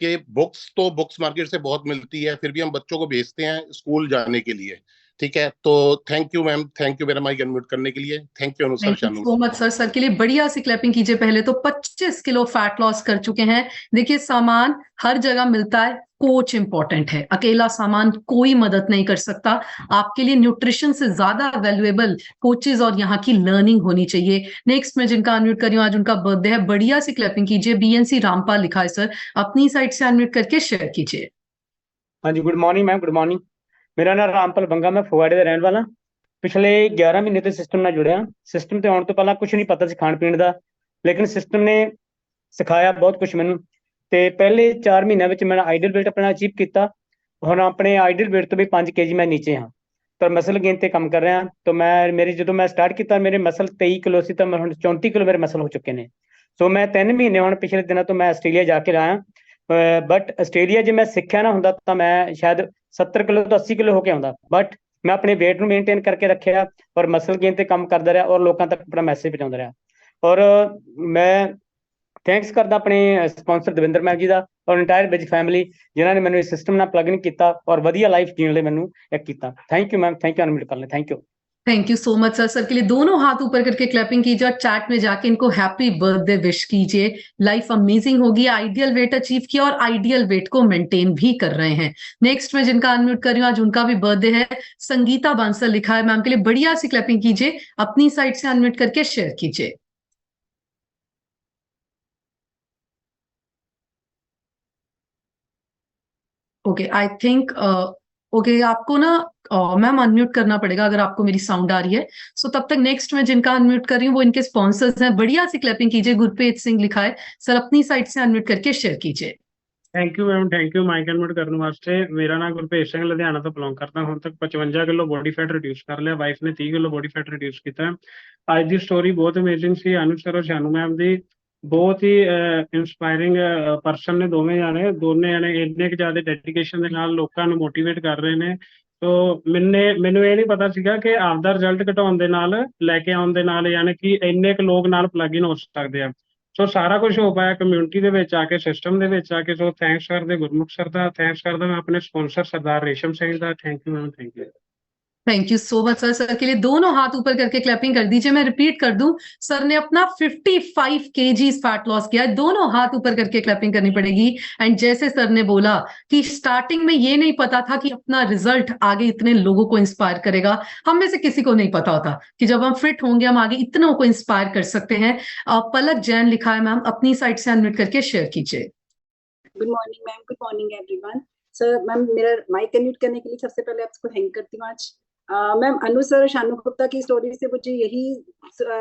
कि बुक्स तो बुक्स मार्केट से बहुत मिलती है, फिर भी हम बच्चों को भेजते हैं स्कूल जाने के लिए। ठीक है, तो thank you ma'am, thank you मेरा माइक अनम्यूट करने के लिए। थैंक यू अनुसर Shanu so much sir. Sir के लिए बढ़िया सी क्लैपिंग कीजिए। पहले तो 25 किलो फैट लॉस कर चुके हैं। देखिए, सामान हर जगह मिलता है, कोच इंपॉर्टेंट है, अकेला सामान कोई मदद नहीं कर सकता। आपके लिए न्यूट्रिशन से ज्यादा वैल्यूएबल कोचेज और यहाँ की लर्निंग होनी चाहिए। नेक्स्ट मैं जिनका अनम्यूट कर रही हूँ, आज उनका बर्थडे है, बढ़िया सी क्लैपिंग कीजिए। BNC रामपाल लिखा है सर, अपनी साइड से अनम्यूट करके शेयर कीजिए। हाँ जी, good morning ma'am, good morning. मेरा नाम रामपाल बंगा, मैं फगवाड़े ਦਾ ਰਹਿਣ ਵਾਲਾ। ਪਿਛਲੇ 11 ਮਹੀਨੇ ਤੋਂ ਸਿਸਟਮ ਨਾਲ ਜੁੜਿਆ। ਸਿਸਟਮ ਤੇ ਆਉਣ ਤੋਂ ਪਹਿਲਾਂ ਕੁਝ ਨਹੀਂ ਪਤਾ ਸੀ ਖਾਣ ਪੀਣ ਦਾ, ਲੇਕਿਨ ਸਿਸਟਮ ਨੇ ਸਿਖਾਇਆ ਬਹੁਤ ਕੁਝ ਮੈਨੂੰ। ਤੇ ਪਹਿਲੇ 4 ਮਹੀਨਿਆਂ ਵਿੱਚ ਮੈਂ ਆਈਡੀਅਲ weight ਆਪਣਾ ਅਚੀਵ ਕੀਤਾ। ਹੁਣ ਆਪਣੇ ਆਈਡੀਅਲ weight ਤੋਂ ਵੀ 5 kg ਮੈਂ ਨੀਚੇ ਹਾਂ। ਪਰ ਮਸਲ ਗੇਨ ਤੇ ਕੰਮ ਕਰ ਰਿਹਾ। ਤਾਂ ਮੇਰੀ ਜਦੋਂ ਮੈਂ ਸਟਾਰਟ ਕੀਤਾ, ਮੇਰੇ ਮਸਲ 23 ਕਿਲੋ ਸੀ, ਤਾਂ ਮੈਂ ਹੁਣ 34 ਕਿਲੋ ਮੇਰੇ ਮਸਲ ਹੋ ਚੁੱਕੇ ਨੇ। ਸੋ ਮੈਂ 3 ਮਹੀਨੇ ਹੁਣ ਪਿਛਲੇ ਦਿਨਾਂ ਤੋਂ ਮੈਂ ਆਸਟ੍ਰੇਲੀਆ ਜਾ ਕੇ ਆਇਆ। ਬਟ ਆਸਟ੍ਰੇਲੀਆ ਜੇ ਮੈਂ ਸਿੱਖਿਆ ਨਾ ਹੁੰਦਾ ਤਾਂ ਮੈਂ ਸ਼ਾਇਦ 70 ਕਿਲੋ ਤੋਂ 80 ਕਿਲੋ ਹੋ ਕੇ ਆਉਂਦਾ। ਬਟ ਮੈਂ ਆਪਣੇ weight ਨੂੰ ਮੇਨਟੇਨ ਕਰਕੇ ਰੱਖਿਆ ਔਰ ਮਸਲ ਗੇਨ ਤੇ ਕੰਮ ਕਰਦਾ ਰਿਹਾ ਔਰ ਲੋਕਾਂ ਤੱਕ ਆਪਣਾ ਮੈਸੇਜ ਪਹੁੰਚਾਉਂਦਾ ਰਿਹਾ। ਔਰ ਮੈਂ ਥੈਂਕਸ ਕਰਦਾ ਆਪਣੇ ਸਪਾਂਸਰ ਦਵਿੰਦਰ ਮੈਮ ਜੀ ਦਾ ਔਰ ਇੰਟਾਇਰ ਵਿਜ ਫੈਮਿਲੀ, ਜਿਨ੍ਹਾਂ ਨੇ ਮੈਨੂੰ ਇਸ ਸਿਸਟਮ ਨਾਲ ਪਲੱਗ ਇਨ ਕੀਤਾ ਔਰ ਵਧੀਆ ਲਾਈਫ ਜੀਣ ਲਈ ਮੈਨੂੰ ਇੱਕ ਕੀਤਾ। Thank you ma'am, thank you unmute ਕਰਨ ਲਈ, thank you. Thank you so much sir. Sir के लिए दोनों हाथ ऊपर करके क्लैपिंग कीजिए और चैट में जाके इनको हैप्पी बर्थडे विश कीजिए। लाइफ अमेजिंग होगी। आइडियल वेट अचीव किया और आइडियल वेट को मेंटेन भी कर रहे हैं। नेक्स्ट में जिनका अनम्यूट कर रही हूँ, आज उनका भी बर्थडे है, संगीता बांसल लिखा है मैम के लिए, बढ़िया सी क्लैपिंग कीजिए। अपनी साइड से अनम्यूट करके शेयर कीजिए। ओके, आई थिंक ओके आपको ना मैम अनम्यूट करना पड़ेगा अगर आपको मेरी साउंड आ रही है। सो तब तक नेक्स्ट में जिनका अनम्यूट कर रही हूँ वो इनके स्पॉन्सर्स हैं। बढ़िया सी क्लैपिंग कीजिए। गुरप्रीत सिंह लिखा है सर, अपनी साइड से अनम्यूट करके शेयर कीजिए। Thank you ma'am, thank you mike unmute करने वास्ते। मेरा नाम गुरभेज सिंह, लुधियाना तो बिलोंग करता हूँ। तक 55 किलो बॉडी फैट रिड्यूस कर लिया। वाइफ ने 30 किलो बॉडी फैट रिड्यूस किया। आज की स्टोरी बहुत अमेजिंग सी। अनुज सर और शानू मैम दी बहुत ही इंस्पायरिंग परसन ने। दोनों जाने इन्ने ज्यादा डेडिकेशन के नाल लोकां नूं मोटिवेट कर रहे हैं। तो मैनू ये नहीं पता सीगा कि आपदा रिजल्ट घटाउण दे नाल लैके आउण दे नाल यानी कि इन्ने क लोग नाल प्लग इन हो सकते हैं। सो सारा कुछ हो पाया कम्यूनिटी दे विच आके, सिस्टम दे विच आके। सो थैंक्स करदे गुरमुख सर दा, थैंक्स करदा मैं अपने स्पॉन्सर सरदार रेशम सिंह दा। Thank you ma'am, thank you. Thank you so much sir. Sir के लिए दोनों हाथ ऊपर करके क्लैपिंग कर दीजिए। मैं रिपीट कर दूं, सर ने अपना 55 kg फैट लॉस किया है। दोनों हाथ ऊपर करके क्लैपिंग करनी पड़ेगी। एंड जैसे सर ने बोला कि स्टार्टिंग में ये नहीं पता था कि अपना रिजल्ट आगे इतने लोगों को इंस्पायर करेगा। हम में से किसी को नहीं पता होता कि जब हम फिट होंगे हम आगे इतनों को इंस्पायर कर सकते हैं। पलक जैन लिखा है मैम, अपनी साइड से अनम्यूट करके शेयर कीजिए। Good morning ma'am, good morning everyone. Sir ma'am, मेरा माइक अनम्यूट करने के लिए सबसे पहले आपको थैंक करती हूँ। आज मैम अनुज सर और शानू गुप्ता की स्टोरी से मुझे यही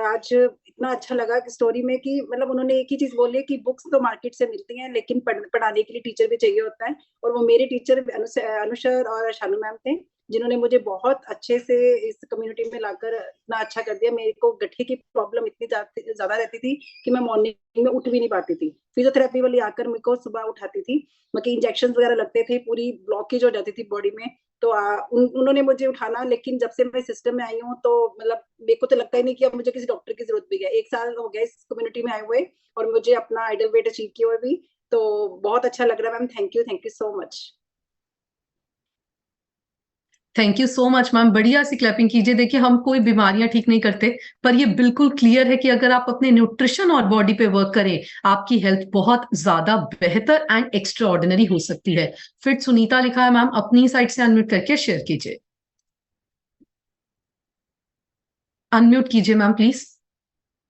आज इतना अच्छा लगा कि स्टोरी में कि मतलब उन्होंने एक ही चीज बोली है कि बुक्स तो मार्केट से मिलती हैं लेकिन पढ़ाने के लिए टीचर भी चाहिए होता है। और वो मेरे टीचर अनुज सर और शानू मैम थे। जिन्होंने मुझे बहुत अच्छे से इस कम्युनिटी में लाकर इतना अच्छा कर दिया। मेरे को गठे की प्रॉब्लम इतनी ज्यादा रहती थी कि मैं मॉर्निंग में उठ भी नहीं पाती थी। फिजियोथेरेपी वाली आकर मेरे को सुबह उठाती थी, बाकी इंजेक्शन वगैरह लगते थे, पूरी ब्लॉकेज हो जाती थी बॉडी में। तो उन्होंने मुझे उठाना, लेकिन जब से मैं सिस्टम में आई हूँ तो मतलब मेरे को तो लगता ही नहीं कि अब मुझे किसी डॉक्टर की जरूरत भी है। 1 साल हो गया इस कम्युनिटी में आए हुए और मुझे अपना आइडल वेट अचीव किया हुए भी, तो बहुत अच्छा लग रहा है ma'am. Thank you so much. Thank you so much ma'am, बढ़िया सी क्लैपिंग कीजिए। देखिए हम कोई बीमारियां ठीक नहीं करते, पर ये बिल्कुल क्लियर है कि अगर आप अपने न्यूट्रिशन और बॉडी पे वर्क करें, आपकी हेल्थ बहुत ज्यादा बेहतर एंड एक्स्ट्रा ऑर्डिनरी हो सकती है। फिर सुनीता लिखा है मैम, अपनी साइड से अनम्यूट करके शेयर कीजिए। अनम्यूट कीजिए ma'am please.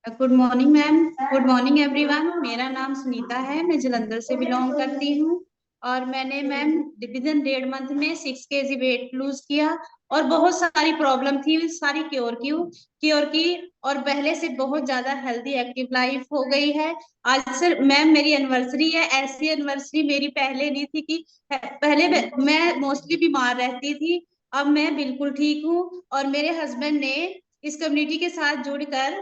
Good morning ma'am, good morning everyone. मेरा नाम सुनीता है, मैं जलंधर से बिलोंग करती हूँ और मैंने मैम विदिन 1.5 मंथ में 6 kg वेट लूज किया और बहुत सारी प्रॉब्लम थी, सारी क्योर की और पहले से बहुत ज्यादा हेल्दी एक्टिव लाइफ हो गई है। आज सर मैम मेरी एनिवर्सरी है, ऐसी एनिवर्सरी मेरी पहले नहीं थी कि पहले मैं मोस्टली बीमार रहती थी, अब मैं बिल्कुल ठीक हूँ और मेरे हस्बैंड ने इस कम्युनिटी के साथ जुड़कर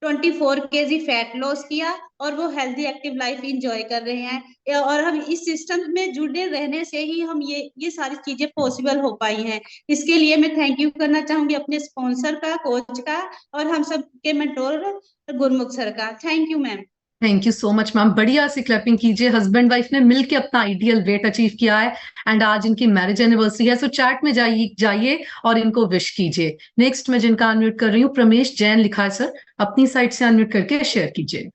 24 kg फैट लॉस किया और वो हेल्दी एक्टिव लाइफ इंजॉय कर रहे हैं। और हम इस सिस्टम में जुड़े रहने से ही हम ये सारी चीजें पॉसिबल हो पाई हैं। इसके लिए मैं थैंक यू करना चाहूंगी अपने स्पॉन्सर का, कोच का और हम सब के मेंटोर गुरमुख सर का। Thank you ma'am. Thank you so much ma'am, बढ़िया सी क्लैपिंग कीजिए। हस्बैंड वाइफ ने मिलकर अपना आइडियल वेट अचीव किया है एंड आज इनकी मैरिज एनिवर्सरी है, सो चैट में जाइए और इनको विश कीजिए। नेक्स्ट मैं जिनका अनम्यूट कर रही हूँ, प्रमेश जैन लिखा है सर, अपनी साइड से अनम्यूट करके शेयर कीजिए।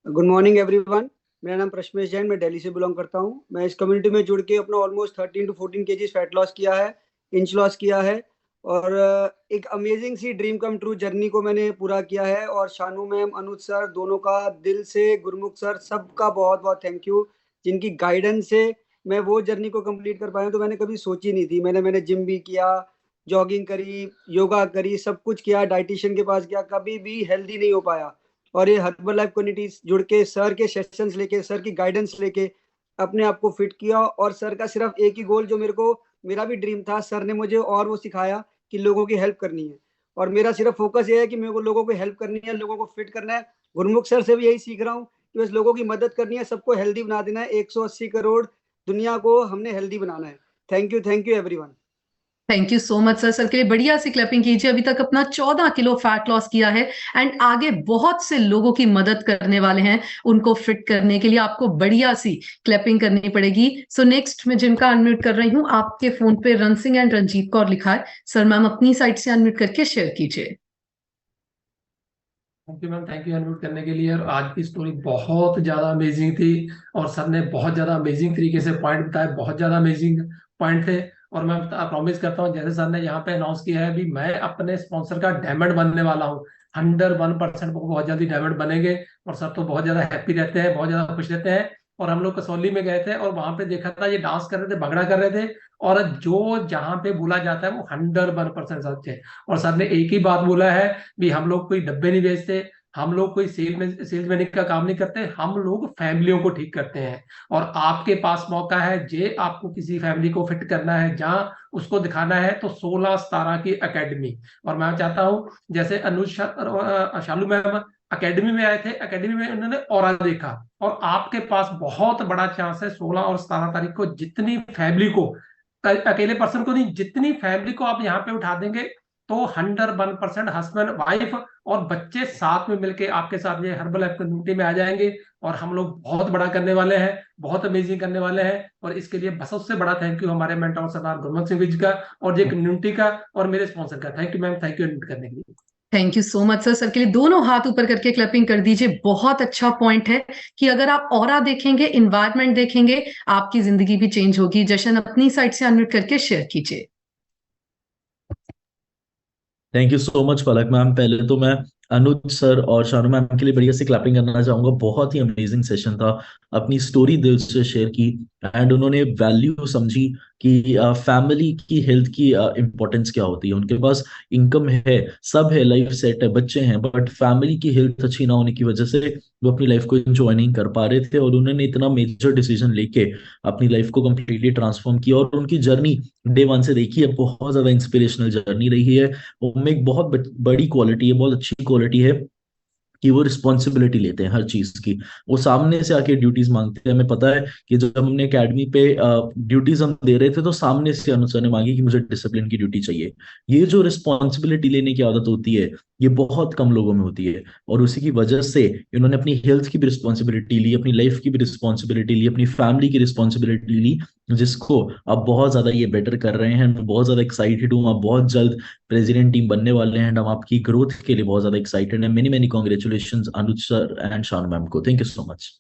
गुड मॉर्निंग एवरीवन, मेरा नाम प्रमेश जैन, मैं दिल्ली से बिलोंग करता हूँ। मैं इस कम्युनिटी में जुड़ के अपना almost 13 to 14 kg fat loss किया है, इंच लॉस किया है और एक अमेजिंग सी ड्रीम कम ट्रू जर्नी को मैंने पूरा किया है। और शानू मैम, अनुज सर, दोनों का दिल से, गुरमुख सर, सबका बहुत बहुत थैंक यू, जिनकी गाइडेंस से मैं वो जर्नी को कंप्लीट कर पाया। तो मैंने कभी सोची नहीं थी। मैंने जिम भी किया, जॉगिंग करी, योगा करी, सब कुछ किया, डाइटिशियन के पास गया, कभी भी हेल्दी नहीं हो पाया। और ये हर्बल लाइफ कम्युनिटी जुड़ के सर के सेशंस लेके, सर की गाइडेंस लेके अपने आप को फिट किया। और सर का सिर्फ एक ही गोल, जो मेरा भी ड्रीम था, सर ने मुझे और वो सिखाया कि लोगों की हेल्प करनी है। और मेरा सिर्फ फोकस ये है कि मेरे को लोगों को हेल्प करनी है, लोगों को फिट करना है। गुरमुख सर से भी यही सीख रहा हूँ कि बस लोगों की मदद करनी है, सबको हेल्दी बना देना है। 180 करोड़ दुनिया को हमने हेल्दी बनाना है। Thank you everyone. Thank you so much sir. Sir के लिए बढ़िया सी क्लैपिंग कीजिए। अभी तक अपना 14 किलो फैट लॉस किया है एंड आगे बहुत से लोगों की मदद करने वाले हैं। उनको फिट करने के लिए आपको बढ़िया सी क्लैपिंग करनी पड़ेगी। सो नेक्स्ट मैं जिनका अनम्यूट कर रही हूँ, आपके फोन पे रन सिंह एंड रंजीत कौर लिखा है। सर मैम अपनी साइड से अनम्यूट करके शेयर कीजिए। Thank you ma'am, thank you unmute करने के लिए। और आज की स्टोरी बहुत ज्यादा अमेजिंग थी और सर ने बहुत ज्यादा अमेजिंग तरीके से पॉइंट बताए, बहुत ज्यादा अमेजिंग पॉइंट थे। और मैं प्रॉमिस करता हूँ, जैसे सर ने यहाँ पे अनाउंस किया है, भी मैं अपने स्पॉन्सर का डायमंड बनने वाला हूँ। 101% बहुत जल्दी डायमंड बनेंगे। और सर तो बहुत ज्यादा हैप्पी रहते हैं, बहुत ज्यादा खुश रहते हैं। और हम लोग कसौली में गए थे और वहां पे देखा था ये डांस कर रहे थे, भंगड़ा कर रहे थे। और जो जहां पे बोला जाता है वो 101% सच है। और सर ने एक ही बात बोला है, भी हम लोग कोई डब्बे नहीं बेचते, हम लोग कोई सेल्समैन का काम नहीं करते, हम लोग फैमिलियों को ठीक करते हैं। और आपके पास मौका है, जे आपको किसी फैमिली को फिट करना है, जहां उसको दिखाना है, तो 16-17 की एकेडमी। और मैं चाहता हूं, जैसे अनुज शालू मैम एकेडमी में आए थे, एकेडमी में उन्होंने ऑरा देखा। और आपके पास बहुत बड़ा चांस है 16 और 17 तारीख को, जितनी फैमिली को, अकेले पर्सन को नहीं, जितनी फैमिली को आप यहाँ पे उठा देंगे, तो 101% हस्बैंड वाइफ और बच्चे साथ में मिलके आपके साथ ये हर्बल लाइफ कम्युनिटी में आ जाएंगे। और हम लोग बहुत बड़ा करने वाले हैं, बहुत अमेजिंग करने वाले हैं। और इसके लिए बस सबसे बड़ा थैंक यू हमारे मेंटोर सरदार गुरमुख सिंह जी का और ये कम्युनिटी का और मेरे स्पॉन्सर का। Thank you ma'am, thank you invite करने के लिए। Thank you so much sir. Sir के लिए दोनों हाथ ऊपर करके क्लैपिंग कर दीजिए। बहुत अच्छा पॉइंट है कि अगर आप ऑरा देखेंगे, इन्वायरमेंट देखेंगे, आपकी जिंदगी भी चेंज होगी। जशन अपनी साइड से अनम्यूट करके शेयर कीजिए। Thank you so much Palak ma'am. पहले तो मैं अनुज सर और शानू मैम के लिए बढ़िया से क्लैपिंग करना चाहूंगा। बहुत ही अमेजिंग सेशन था, अपनी स्टोरी दिल से शेयर की एंड उन्होंने वैल्यू समझी कि फैमिली की हेल्थ की इम्पोर्टेंस क्या होती है। उनके पास इनकम है, सब है, लाइफ सेट है, बच्चे हैं, बट फैमिली की हेल्थ अच्छी ना होने की वजह से वो अपनी लाइफ को एंजॉय नहीं कर पा रहे थे, और उन्होंने इतना मेजर डिसीजन लेके अपनी लाइफ को कंप्लीटली ट्रांसफॉर्म किया। और उनकी जर्नी डे वन से देखी है, बहुत ज्यादा इंस्पिरेशनल जर्नी रही है। उनमें एक बहुत बड़ी क्वालिटी है, बहुत अच्छी क्वालिटी है कि वो रिस्पॉन्सिबिलिटी लेते हैं हर चीज की। वो सामने से आके ड्यूटीज मांगते हैं। हमें पता है कि जब हमने एकेडमी पे ड्यूटीज हम दे रहे थे तो सामने से अनुसर ने मांगी कि मुझे डिसिप्लिन की ड्यूटी चाहिए। ये जो रिस्पॉन्सिबिलिटी लेने की आदत होती है ये बहुत कम लोगों में होती है, और उसी की वजह से इन्होंने अपनी हेल्थ की भी रिस्पॉन्सिबिलिटी ली, अपनी लाइफ की भी रिस्पॉन्सिबिलिटी ली, अपनी फैमिली की रिस्पॉन्सिबिलिटी ली, जिसको अब बहुत ज्यादा ये बेटर कर रहे हैं। मैं बहुत ज्यादा एक्साइटेड हूँ। आप बहुत जल्द प्रेसिडेंट टीम बनने वाले हैं, हम आपकी ग्रोथ के लिए बहुत ज्यादा एक्साइटेड हैं। Many many congratulation Anuj sir and Shanu ma'am को। Thank you so much.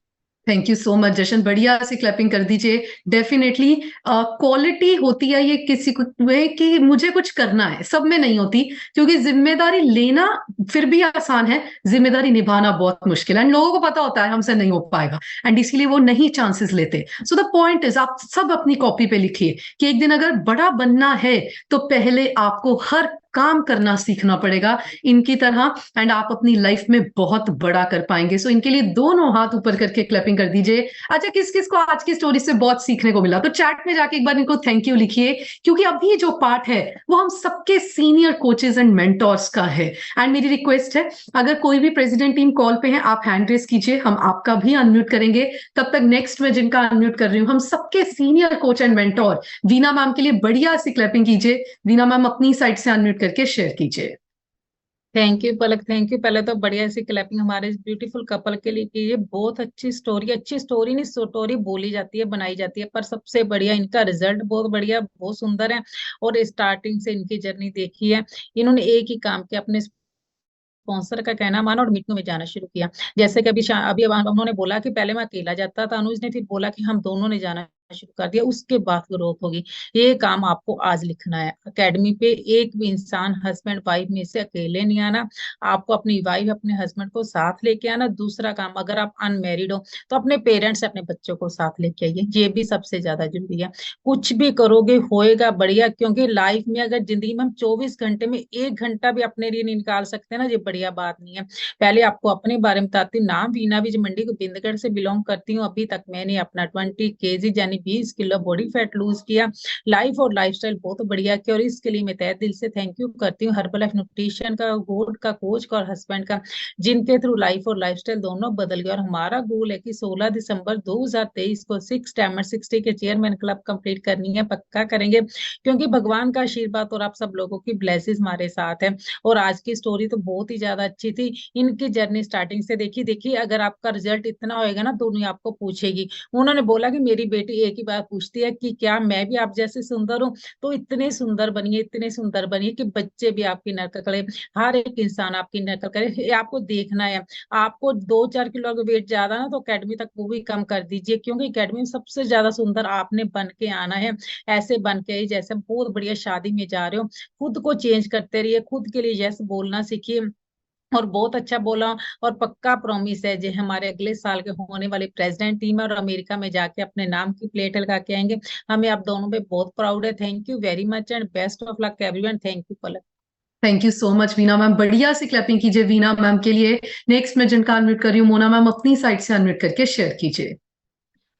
Thank you so much Jashan, बढ़िया से क्लैपिंग कर दीजिए। डेफिनेटली क्वालिटी होती है ये किसी को में कि मुझे कुछ करना है, सब में नहीं होती, क्योंकि जिम्मेदारी लेना फिर भी आसान है, जिम्मेदारी निभाना बहुत मुश्किल है। एंड लोगों को पता होता है हमसे नहीं हो पाएगा, एंड इसीलिए वो नहीं चांसेस लेते। सो द पॉइंट इज, आप सब अपनी कॉपी पे लिखिए कि एक दिन अगर बड़ा बनना है तो पहले आपको हर काम करना सीखना पड़ेगा इनकी तरह, एंड आप अपनी लाइफ में बहुत बड़ा कर पाएंगे। सो इनके लिए दोनों हाथ ऊपर करके क्लैपिंग कर दीजिए। अच्छा, किस किस को आज की स्टोरी से बहुत सीखने को मिला तो चैट में जाके एक बार इनको थैंक यू लिखिए, क्योंकि अभी जो पार्ट है वो हम सबके सीनियर कोचेस एंड मेंटोर्स का है। एंड मेरी रिक्वेस्ट है, अगर कोई भी प्रेसिडेंट टीम कॉल पे है आप हैंड रेस कीजिए, हम आपका भी अनम्यूट करेंगे। तब तक नेक्स्ट में जिनका अनम्यूट कर रही हूँ, हम सबके senior coach and mentor Veena ma'am के लिए बढ़िया सी क्लैपिंग कीजिए। वीना मैम अपनी साइड से अनम्यूट करके शेयर कीजिए। Thank you Palak, thank you. पहले तो बढ़िया सी क्लैपिंग हमारे इस ब्यूटीफुल कपल के लिए कीजिए। बहुत अच्छी स्टोरी नहीं, स्टोरी बोली जाती है, बनाई जाती है, पर सबसे बढ़िया इनका रिजल्ट बहुत बढ़िया, बहुत सुंदर है। और स्टार्टिंग से इनकी जर्नी देखी है, इन्होंने एक ही काम किया, अपने स्पॉन्सर का कहना माना और मीटिंग में जाना शुरू किया। जैसे कि अभी उन्होंने बोला कि पहले मैं अकेला जाता था, अनुज ने फिर बोला कि हम दोनों ने जाना शुरू कर दिया, उसके बाद ग्रोथ होगी। ये काम आपको आज लिखना है एकेडमी पे। एक भी इंसान हस्बैंड वाइफ में से अकेले नहीं आना, आपको अपनी वाइफ अपने हस्बैंड को साथ लेके आना। दूसरा काम, अगर आप अनमेरिड हो तो अपने पेरेंट्स अपने बच्चों को साथ लेके आइए, ये भी सबसे ज्यादा जरूरी है। कुछ भी करोगे होएगा बढ़िया, क्योंकि लाइफ में अगर जिंदगी में हम 24 घंटे में 1 घंटा भी अपने लिए नहीं निकाल सकते ना, ये बढ़िया बात नहीं है। पहले आपको अपने बारे में बताती हूँ। नाम वीना विजय मंडी गोविंदगढ़ से बिलोंग करती हूँ। अभी तक मैंने अपना 20 kg यानी 20 किलो बॉडी फैट लूज किया। लाइफ और लाइफस्टाइल बहुत बढ़िया किया, और इसके लिए मैं तहे दिल से थैंक यू करती हूँ हर्बल लाइफ न्यूट्रिशन का, गोल्ड का, कोच का और हस्बैंड का, जिनके थ्रू लाइफ और लाइफस्टाइल दोनों बदल गया। और हमारा गोल है कि 16 दिसंबर 2023 को 6 टाइमर 60 के चेयरमैन क्लब कंप्लीट करनी है। पक्का करेंगे, क्योंकि भगवान का आशीर्वाद और आप सब लोगों की ब्लेसिंग हमारे साथ है। और आज की स्टोरी तो बहुत ही ज्यादा अच्छी थी। इनकी जर्नी स्टार्टिंग से देखिए अगर आपका रिजल्ट इतना होएगा ना, दुनिया आपको पूछेगी। उन्होंने बोला कि मेरी बेटी एक ही बात पूछती है कि क्या मैं भी आप जैसे सुंदर हूँ, तो इतने सुंदर बनिए कि बच्चे भी आपकी नकल करें, हर एक इंसान आपकी नकल करे। ये आपको देखना है। आपको 2-4 किलो का वेट ज्यादा ना, तो अकेडमी तक वो भी कम कर दीजिए, क्योंकि अकेडमी में सबसे ज्यादा सुंदर आपने बन के आना है। ऐसे बन के जैसे बहुत बढ़िया शादी में जा रहे हो, खुद को चेंज करते रहिए, खुद के लिए यस बोलना सीखिए। और बहुत अच्छा बोला, और पक्का प्रॉमिस है जो हमारे अगले साल के होने वाले प्रेसिडेंट टीम है, और अमेरिका में जाके अपने नाम की प्लेट लगा के आएंगे। हमें आप दोनों पे बहुत प्राउड है। Thank you very much and best of luck everyone. Thank you Palak. Thank you so much Veena ma'am, बढ़िया से क्लैपिंग कीजिए वीना मैम के लिए। नेक्स्ट में जिनका अनम्यूट कर रही हूँ, मोना मैम अपनी साइड से अनम्यूट करके शेयर कीजिए।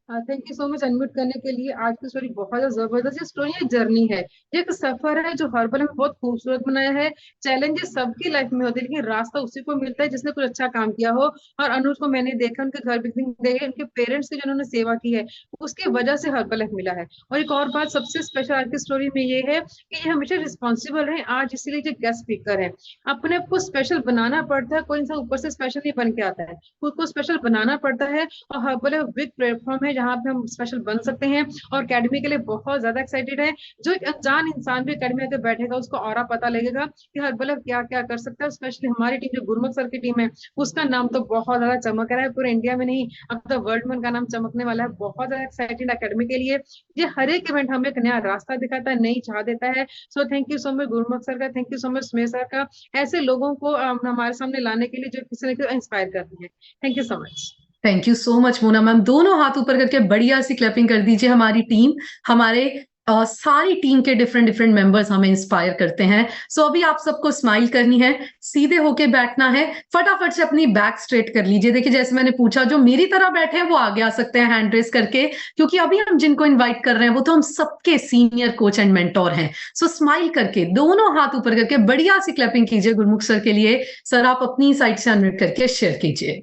Thank you so much unmute करने के लिए। आज की स्टोरी बहुत जबरदस्त स्टोरी है, जर्नी है, ये एक सफर है जो हर्बल में बहुत खूबसूरत बनाया है। चैलेंजेस सबकी लाइफ में होते हैं, लेकिन रास्ता उसी को मिलता है जिसने कुछ अच्छा काम किया हो। और अनुज को मैंने देखा, उनके घर भी देखे, उनके पेरेंट्स की जिन्होंने सेवा की है, उसकी वजह से हर्बल लाइफ मिला है। और एक और बात सबसे स्पेशल आज की स्टोरी में ये है कि ये हमेशा रिस्पॉन्सिबल है। आज इसीलिए जो गेस्ट स्पीकर है, अपने आप को स्पेशल बनाना पड़ता है। कोई इंसान ऊपर से स्पेशल नहीं बन के आता है, खुद को स्पेशल बनाना पड़ता है। और हर्बल एक बिग प्लेटफॉर्म है जहाँ पे हम स्पेशल बन सकते हैं। और अकेडमी के लिए बहुत ज्यादा एक्साइटेड है। जो एक अनजान इंसान भी अकेडमी आके बैठेगा, उसको और पता लगेगा कि हर्बल क्या क्या कर सकता है। स्पेशली हमारी टीम जो गुरमुख सर की टीम है, उसका नाम तो बहुत ज्यादा चमक रहा है, पूरे इंडिया में नहीं, अब तो वर्ल्ड में उनका नाम चमकने वाला है। बहुत ज्यादा एक्साइटेड अकेडमी के लिए। ये हर एक इवेंट हमें एक नया रास्ता दिखाता है, नई चाह देता है। So thank you so much Gurmukh sir का, thank you so much Sumesh sir का, ऐसे लोगों को हमारे सामने लाने के लिए जो किसी ने इंस्पायर करती है। Thank you so much. Thank you so much Mona ma'am, दोनों हाथ ऊपर करके बढ़िया सी क्लैपिंग कर दीजिए। हमारी टीम, हमारे सारी टीम के डिफरेंट डिफरेंट मेंबर्स हमें इंस्पायर करते हैं। सो अभी आप सबको स्माइल करनी है, सीधे होके बैठना है, फटाफट से अपनी बैक स्ट्रेट कर लीजिए। देखिए जैसे मैंने पूछा, जो मेरी तरह बैठे हैं वो आगे आ सकते हैं हैंड रेस करके, क्योंकि अभी हम जिनको इन्वाइट कर रहे हैं वो तो हम सबके सीनियर कोच एंड मेंटोर हैं। सो स्माइल करके दोनों हाथ ऊपर करके बढ़िया सी क्लैपिंग कीजिए गुरमुख सर के लिए। सर आप अपनी साइड से अनम्यूट करके शेयर कीजिए।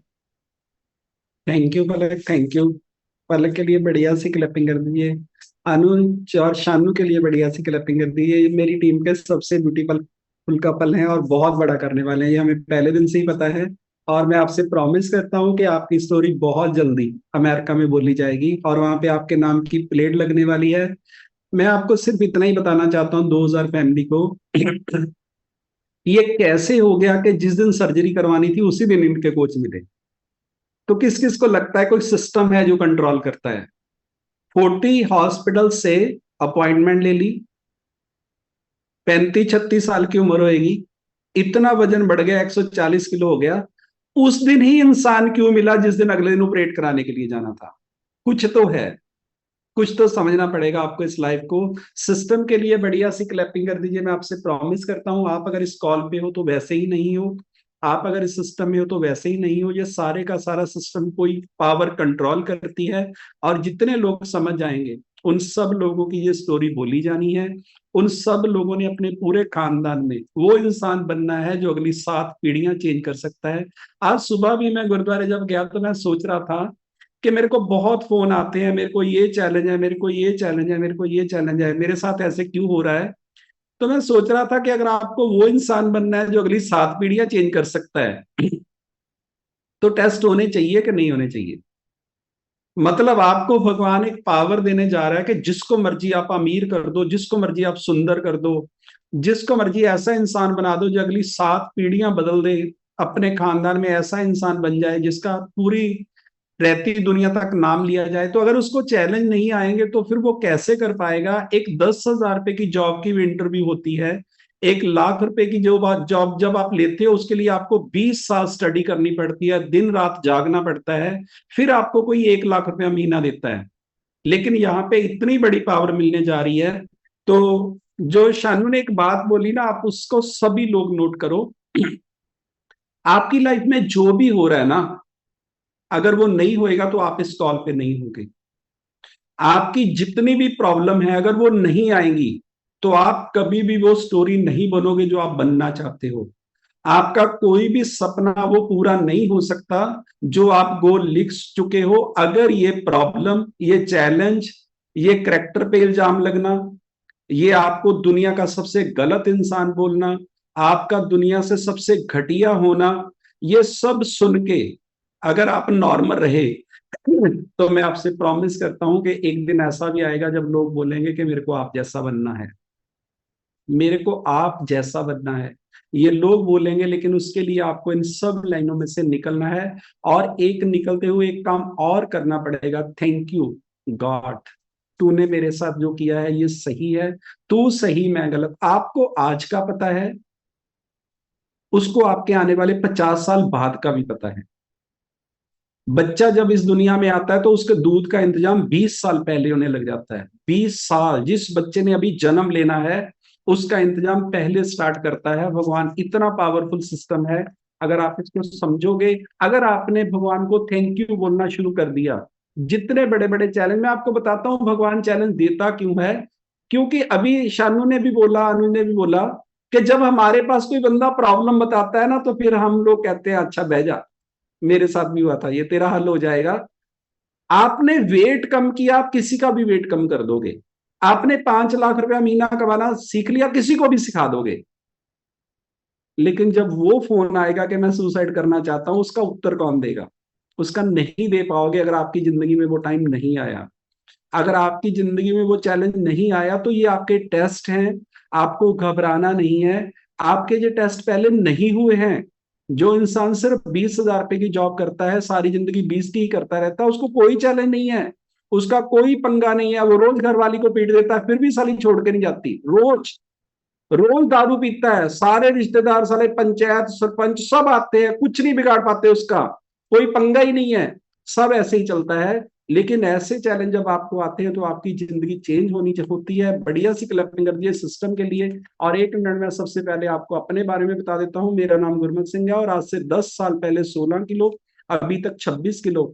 Thank you Palak, thank you. Palak के लिए बढ़िया सी क्लैपिंग कर दीजिए। अनुज और शानू के लिए बढ़िया सी क्लैपिंग कर दीजिए। ये मेरी टीम के सबसे ब्यूटीफुल फुल कपल हैं और बहुत बड़ा करने वाले हैं, ये हमें पहले दिन से ही पता है। और मैं आपसे प्रॉमिस करता हूँ कि आपकी स्टोरी बहुत जल्दी अमेरिका में बोली जाएगी और वहां पे आपके नाम की प्लेट लगने वाली है। मैं आपको सिर्फ इतना ही बताना चाहता हूँ 2000 फैमिली को ये कैसे हो गया कि जिस दिन सर्जरी करवानी थी उसी दिन इनके कोच मिले। तो किस किस को लगता है कोई सिस्टम है जो कंट्रोल करता है? 40 हॉस्पिटल से अपॉइंटमेंट ले ली, 35-36 साल की उम्र होगी, इतना वजन बढ़ गया 140 किलो हो गया। उस दिन ही इंसान क्यों मिला जिस दिन अगले दिन ऑपरेट कराने के लिए जाना था? कुछ तो है, कुछ तो समझना पड़ेगा आपको इस लाइफ को। सिस्टम के लिए बढ़िया सी क्लैपिंग कर दीजिए। मैं आपसे प्रॉमिस करता हूं, आप अगर इस कॉल पे हो तो वैसे ही नहीं हो, आप अगर इस सिस्टम में हो तो वैसे ही नहीं हो। ये सारे का सारा सिस्टम कोई पावर कंट्रोल करती है और जितने लोग समझ जाएंगे उन सब लोगों की ये स्टोरी बोली जानी है। उन सब लोगों ने अपने पूरे खानदान में वो इंसान बनना है जो अगली 7 पीढ़ियां चेंज कर सकता है। आज सुबह भी मैं गुरुद्वारे जब गया तो मैं सोच रहा था कि मेरे को बहुत फोन आते हैं, मेरे को ये चैलेंज है, मेरे को ये चैलेंज है, मेरे को ये चैलेंज है, मेरे साथ ऐसे क्यों हो रहा है। तो मैं सोच रहा था कि अगर आपको वो इंसान बनना है जो अगली 7 पीढ़ियां चेंज कर सकता है तो टेस्ट होने चाहिए कि नहीं होने चाहिए। मतलब आपको भगवान एक पावर देने जा रहा है कि जिसको मर्जी आप अमीर कर दो, जिसको मर्जी आप सुंदर कर दो, जिसको मर्जी ऐसा इंसान बना दो जो अगली 7 पीढ़ियां बदल दे, अपने खानदान में ऐसा इंसान बन जाए जिसका पूरी रहती दुनिया तक नाम लिया जाए। तो अगर उसको चैलेंज नहीं आएंगे तो फिर वो कैसे कर पाएगा? एक 10,000 रुपए की जॉब की भी इंटरव्यू होती है, 1,00,000 रुपए की जो जॉब जब आप लेते हो उसके लिए आपको 20 साल स्टडी करनी पड़ती है, दिन रात जागना पड़ता है, फिर आपको कोई 1,00,000 रुपया महीना देता है। लेकिन यहाँ पे इतनी बड़ी पावर मिलने जा रही है। तो जो शानू ने एक बात बोली ना, आप उसको सभी लोग नोट करो। आपकी लाइफ में जो भी हो रहा है ना, अगर वो नहीं होएगा तो आप इस कॉल पे नहीं होंगे। आपकी जितनी भी प्रॉब्लम है अगर वो नहीं आएंगी तो आप कभी भी वो स्टोरी नहीं बनोगे जो आप बनना चाहते हो। आपका कोई भी सपना वो पूरा नहीं हो सकता जो आप गोल लिख चुके हो। अगर ये प्रॉब्लम, ये चैलेंज, ये करैक्टर पे इल्जाम लगना, ये आपको दुनिया का सबसे गलत इंसान बोलना, आपका दुनिया से सबसे घटिया होना, ये सब सुन के अगर आप नॉर्मल रहे तो मैं आपसे प्रॉमिस करता हूं कि एक दिन ऐसा भी आएगा जब लोग बोलेंगे कि मेरे को आप जैसा बनना है, मेरे को आप जैसा बनना है। ये लोग बोलेंगे, लेकिन उसके लिए आपको इन सब लाइनों में से निकलना है। और एक निकलते हुए एक काम और करना पड़ेगा। थैंक यू गॉड, तूने मेरे साथ जो किया है ये सही है, तू सही मैं गलत। आपको आज का पता है, उसको आपके आने वाले 50 साल बाद का भी पता है। बच्चा जब इस दुनिया में आता है तो उसके दूध का इंतजाम 20 साल पहले होने लग जाता है। 20 साल जिस बच्चे ने अभी जन्म लेना है उसका इंतजाम पहले स्टार्ट करता है भगवान। इतना पावरफुल सिस्टम है। अगर आप इसको समझोगे, अगर आपने भगवान को थैंक यू बोलना शुरू कर दिया, जितने बड़े बड़े चैलेंज, मैं आपको बताता हूं भगवान चैलेंज देता क्यों है। क्योंकि अभी शानू ने भी बोला, अनु ने भी बोला कि जब हमारे पास कोई बंदा प्रॉब्लम बताता है ना तो फिर हम लोग कहते हैं अच्छा बह जा, मेरे साथ भी हुआ था, ये तेरा हल हो जाएगा। आपने वेट कम किया, आप किसी का भी वेट कम कर दोगे। आपने 5 लाख रुपया महीना कमाना सीख लिया, किसी को भी सिखा दोगे। लेकिन जब वो फोन आएगा कि मैं सुसाइड करना चाहता हूं, उसका उत्तर कौन देगा? उसका नहीं दे पाओगे अगर आपकी जिंदगी में वो टाइम नहीं आया। अगर आपकी जिंदगी में वो चैलेंज नहीं आया तो ये आपके टेस्ट हैं, आपको घबराना नहीं है। आपके ये टेस्ट पहले नहीं हुए हैं। जो इंसान सिर्फ 20,000 रुपए की जॉब करता है, सारी जिंदगी 20 की ही करता रहता है, उसको कोई चैलेंज नहीं है, उसका कोई पंगा नहीं है। वो रोज घरवाली को पीट देता है फिर भी साली छोड़ के नहीं जाती। रोज रोज दारू पीता है, सारे रिश्तेदार, साले पंचायत सरपंच सब आते हैं, कुछ नहीं बिगाड़ पाते उसका, कोई पंगा ही नहीं है, सब ऐसे ही चलता है। लेकिन ऐसे चैलेंज जब आपको आते हैं तो आपकी जिंदगी चेंज होती है। बढ़िया सी क्लैपिंग कर दिए सिस्टम के लिए। और 1 मिनट में सबसे पहले आपको अपने बारे में बता देता हूँ। मेरा नाम गुरमुख सिंह है और आज से 10 साल पहले 16 किलो, अभी तक 26 किलो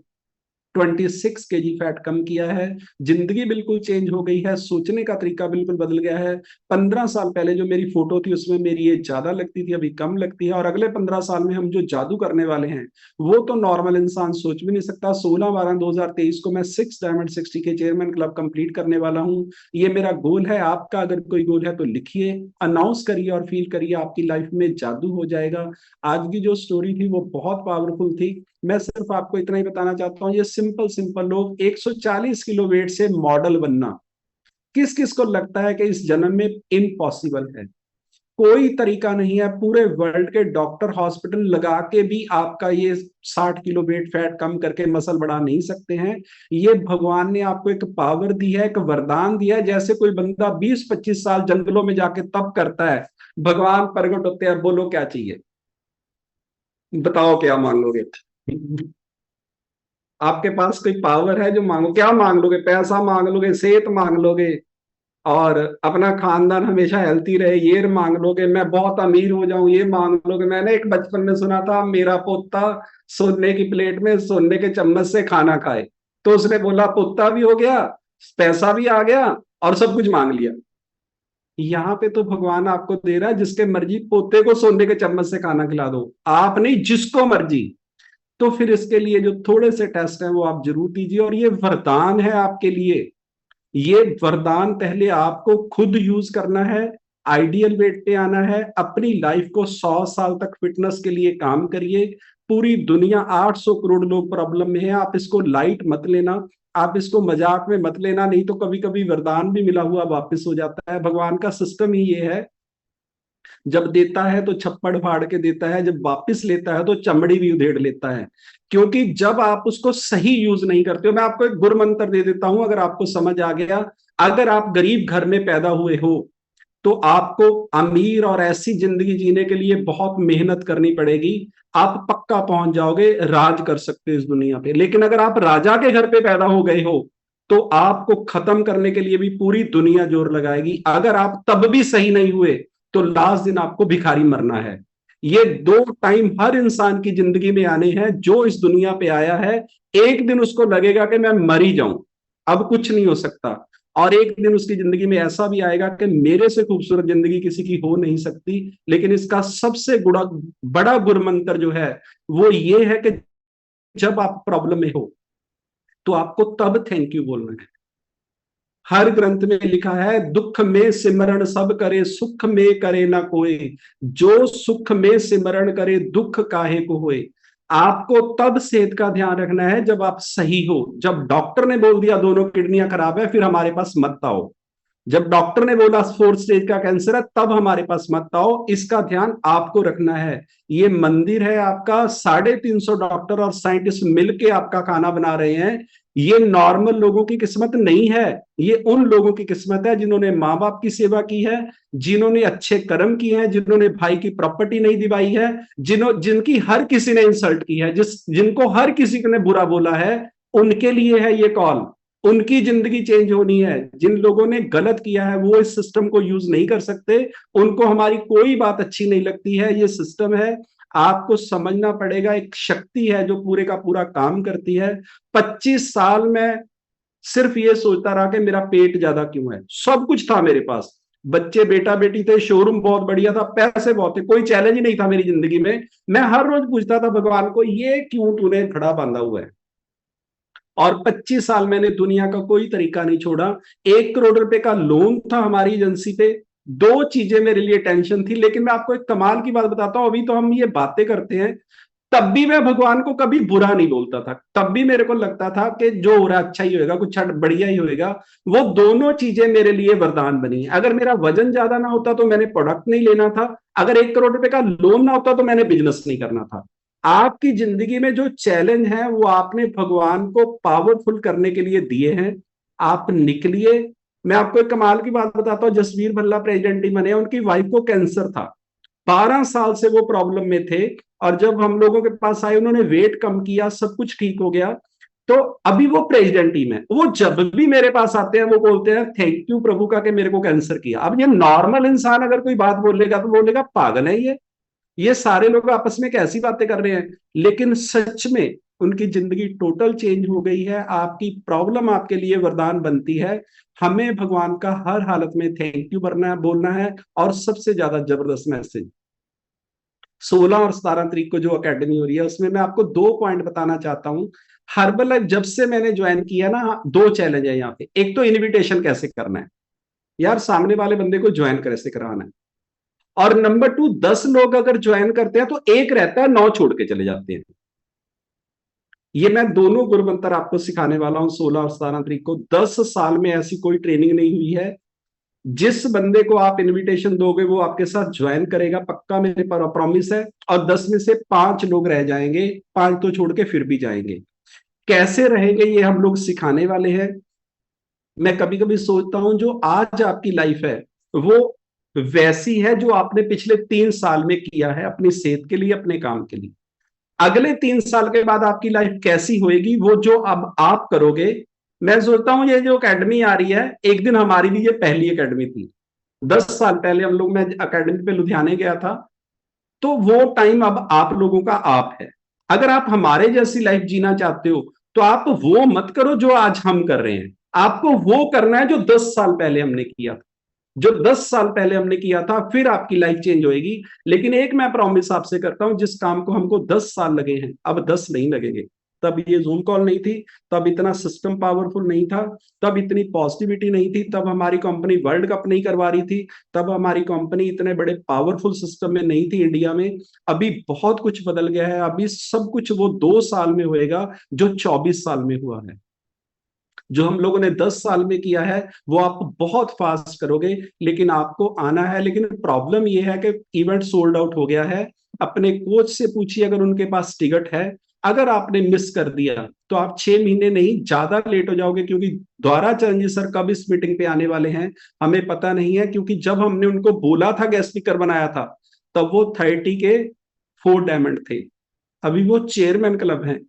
26 केजी फैट कम किया है। जिंदगी बिल्कुल चेंज हो गई है, सोचने का तरीका बिल्कुल बदल गया है। 15 साल पहले जो मेरी फोटो थी उसमें मेरी एज ज्यादा लगती थी, अभी कम लगती है। और अगले 15 साल में हम जो जादू करने वाले हैं वो तो नॉर्मल इंसान सोच भी नहीं सकता। 16/12/2023 को मैं 6 डायमंड 60 के चेयरमैन क्लब कंप्लीट करने वाला हूँ। ये मेरा गोल है। आपका अगर कोई गोल है तो लिखिए, अनाउंस करिए और फील करिए, आपकी लाइफ में जादू हो जाएगा। आज की जो स्टोरी थी वो बहुत पावरफुल थी। मैं सिर्फ आपको इतना ही बताना चाहता हूँ, ये सिंपल लोग 140 किलो वेट से मॉडल बनना किस किस को लगता है कि इस जन्म में इम्पॉसिबल है? कोई तरीका नहीं है। पूरे वर्ल्ड के डॉक्टर हॉस्पिटल लगा के भी आपका ये 60 किलो वेट फैट कम करके मसल बढ़ा नहीं सकते हैं। ये भगवान ने आपको एक पावर दी है, एक वरदान दिया है। जैसे कोई बंदा 20-25 साल जंगलों में जाके तप करता है, भगवान प्रकट होते हैं, बोलो क्या चाहिए, बताओ क्या मांगोगे? आपके पास कोई पावर है जो मांगो? क्या मांग लोगे? पैसा मांग लोगे, सेहत मांग लोगे, और अपना खानदान हमेशा हेल्थी रहे ये मांग लोगे, मैं बहुत अमीर हो जाऊं ये मांग लोगे? मैंने एक बचपन में सुना था, मेरा पोता सोने की प्लेट में सोने के चम्मच से खाना खाए, तो उसने बोला पोता भी हो गया, पैसा भी आ गया और सब कुछ मांग लिया। यहाँ पे तो भगवान आपको दे रहा है, जिसके मर्जी पोते को सोने के चम्मच से खाना खिला दो, आप नहीं, जिसको मर्जी। तो फिर इसके लिए जो थोड़े से टेस्ट हैं वो आप जरूर दीजिए। और ये वरदान है आपके लिए। ये वरदान पहले आपको खुद यूज करना है, आइडियल वेट पे आना है, अपनी लाइफ को 100 साल तक फिटनेस के लिए काम करिए। पूरी दुनिया 800 करोड़ लोग प्रॉब्लम में है। आप इसको लाइट मत लेना, आप इसको मजाक में मत लेना, नहीं तो कभी कभी वरदान भी मिला हुआ वापस हो जाता है। भगवान का सिस्टम ही ये है, जब देता है तो छप्पड़ फाड़ के देता है, जब वापस लेता है तो चमड़ी भी उधेड़ लेता है। क्योंकि जब आप उसको सही यूज नहीं करते हो, मैं आपको एक गुर मंत्र दे देता हूं, अगर आपको समझ आ गया। अगर आप गरीब घर में पैदा हुए हो तो आपको अमीर और ऐसी जिंदगी जीने के लिए बहुत मेहनत करनी पड़ेगी। आप पक्का पहुंच जाओगे, राज कर सकते हो इस दुनिया पे। लेकिन अगर आप राजा के घर पे पैदा हो गए हो तो आपको खत्म करने के लिए भी पूरी दुनिया जोर लगाएगी। अगर आप तब भी सही नहीं हुए तो लास्ट दिन आपको भिखारी मरना है। ये 2 टाइम हर इंसान की जिंदगी में आने हैं। जो इस दुनिया पे आया है, एक दिन उसको लगेगा कि मैं मर ही जाऊं, अब कुछ नहीं हो सकता। और एक दिन उसकी जिंदगी में ऐसा भी आएगा कि मेरे से खूबसूरत जिंदगी किसी की हो नहीं सकती। लेकिन इसका सबसे बड़ा गुर मंत्र जो है वो ये है कि जब आप प्रॉब्लम में हो तो आपको तब थैंक यू बोलना है। हर ग्रंथ में लिखा है, दुख में सिमरण सब करे, सुख में करे ना कोई, जो सुख में सिमरण करे दुख काहे को होए। आपको तब सेहत का ध्यान रखना है जब आप सही हो। जब डॉक्टर ने बोल दिया दोनों किडनियां खराब है, फिर हमारे पास मत आओ। जब डॉक्टर ने बोला 4th स्टेज का कैंसर है, तब हमारे पास मत आओ। इसका ध्यान आपको रखना है। ये मंदिर है आपका, 350 डॉक्टर और साइंटिस्ट मिलके आपका खाना बना रहे हैं। ये नॉर्मल लोगों की किस्मत नहीं है, ये उन लोगों की किस्मत है जिन्होंने माँ बाप की सेवा की है, जिन्होंने अच्छे कर्म किए हैं, जिन्होंने भाई की प्रॉपर्टी नहीं दिवाई है, जिनकी हर किसी ने इंसल्ट की है, जिनको हर किसी ने बुरा बोला है, उनके लिए है ये कॉल। उनकी जिंदगी चेंज होनी है। जिन लोगों ने गलत किया है वो इस सिस्टम को यूज नहीं कर सकते, उनको हमारी कोई बात अच्छी नहीं लगती है। ये सिस्टम है, आपको समझना पड़ेगा। एक शक्ति है जो पूरे का पूरा काम करती है। 25 साल में सिर्फ ये सोचता रहा कि मेरा पेट ज्यादा क्यों है। सब कुछ था मेरे पास, बच्चे बेटा बेटी थे, शोरूम बहुत बढ़िया था, पैसे बहुत थे, कोई चैलेंज ही नहीं था मेरी जिंदगी में। मैं हर रोज पूछता था भगवान को, ये क्यों तूने खड़ा बांधा हुआ है? और 25 साल मैंने दुनिया का कोई तरीका नहीं छोड़ा। 1 करोड़ रुपए का लोन था हमारी एजेंसी पे। 2 चीजें मेरे लिए टेंशन थी। लेकिन मैं आपको एक कमाल की बात बताता हूं, अभी तो हम ये बातें करते हैं, तब भी मैं भगवान को कभी बुरा नहीं बोलता था। तब भी मेरे को लगता था कि जो हो रहा अच्छा ही होगा, कुछ बढ़िया ही होगा। वो दोनों चीजें मेरे लिए वरदान बनी। अगर मेरा वजन ज्यादा ना होता तो मैंने प्रोडक्ट नहीं लेना था, अगर 1 करोड़ रुपए का लोन ना होता तो मैंने बिजनेस नहीं करना था। आपकी जिंदगी में जो चैलेंज है वो आपने भगवान को पावरफुल करने के लिए दिए हैं। आप निकलिए। मैं आपको एक कमाल की बात बताता हूँ, जसवीर भल्ला प्रेसिडेंट ही बने, उनकी वाइफ को कैंसर था, 12 साल से वो प्रॉब्लम में थे। और जब हम लोगों के पास आए, उन्होंने वेट कम किया, सब कुछ ठीक हो गया। तो अभी वो प्रेसिडेंट टीम है, वो जब भी मेरे पास आते हैं वो बोलते हैं थैंक यू प्रभु का कि मेरे को कैंसर किया। अब ये नॉर्मल इंसान अगर कोई बात बोलेगा तो बोलेगा पागल है ये सारे लोग आपस में कैसी बातें कर रहे हैं, लेकिन सच में उनकी जिंदगी टोटल चेंज हो गई है। आपकी प्रॉब्लम आपके लिए वरदान बनती है। हमें भगवान का हर हालत में थैंक यू बोलना है। और सबसे ज्यादा जबरदस्त मैसेज 16 और 17 तारीख को जो एकेडमी हो रही है उसमें मैं आपको 2 पॉइंट बताना चाहता हूं। हर्बल लाइफ जब से मैंने ज्वाइन किया ना, 2 चैलेंज है यहाँ पे। एक तो इनविटेशन कैसे करना है यार, सामने वाले बंदे को ज्वाइन कैसे करवाना है, और नंबर 2 10 लोग अगर ज्वाइन करते हैं तो एक रहता है, 9 छोड़ के चले जाते हैं। ये मैं दोनों गुरु मंत्र आपको सिखाने वाला हूं 16 और 17 तारीख को। 10 साल में ऐसी कोई ट्रेनिंग नहीं हुई है। जिस बंदे को आप इनविटेशन दोगे वो आपके साथ ज्वाइन करेगा, पक्का मेरे पर प्रॉमिस है। और 10 में से 5 लोग रह जाएंगे, 5 तो छोड़ के फिर भी जाएंगे। कैसे रहेंगे ये हम लोग सिखाने वाले हैं। मैं कभी कभी सोचता हूं जो आज आपकी लाइफ है वो वैसी है जो आपने पिछले 3 साल में किया है अपनी सेहत के लिए, अपने काम के लिए। अगले 3 साल के बाद आपकी लाइफ कैसी होएगी वो जो अब आप करोगे। मैं सोचता हूं ये जो एकेडमी आ रही है, एक दिन हमारी भी ये पहली एकेडमी थी। 10 साल पहले हम लोग, मैं एकेडमी पे लुधियाने गया था, तो वो टाइम अब आप लोगों का आप है। अगर आप हमारे जैसी लाइफ जीना चाहते हो तो आप वो मत करो जो आज हम कर रहे हैं, आपको वो करना है जो 10 साल पहले हमने किया था। जो 10 साल पहले हमने किया था, फिर आपकी लाइफ चेंज होएगी। लेकिन एक मैं प्रॉमिस आपसे करता हूं, जिस काम को हमको 10 साल लगे हैं अब 10 नहीं लगेंगे। तब ये जूम कॉल नहीं थी, तब इतना सिस्टम पावरफुल नहीं था, तब इतनी पॉजिटिविटी नहीं थी, तब हमारी कंपनी वर्ल्ड कप नहीं करवा रही थी, तब हमारी कंपनी इतने बड़े पावरफुल सिस्टम में नहीं थी इंडिया में। अभी बहुत कुछ बदल गया है। अभी सब कुछ वो 2 साल में होएगा जो 24 साल में हुआ है। जो हम लोगों ने 10 साल में किया है वो आप बहुत फास्ट करोगे, लेकिन आपको आना है। लेकिन प्रॉब्लम ये है कि इवेंट सोल्ड आउट हो गया है। अपने कोच से पूछिए अगर उनके पास टिकट है। अगर आपने मिस कर दिया तो आप 6 महीने नहीं, ज्यादा लेट हो जाओगे, क्योंकि द्वारा चरणजीत सर कब इस मीटिंग पे आने वाले हैं हमें पता नहीं है। क्योंकि जब हमने उनको बोला था, गेस्ट स्पीकर बनाया था, तब वो 30 के 4 डायमंड थे। अभी वो चेयरमैन क्लब हैं।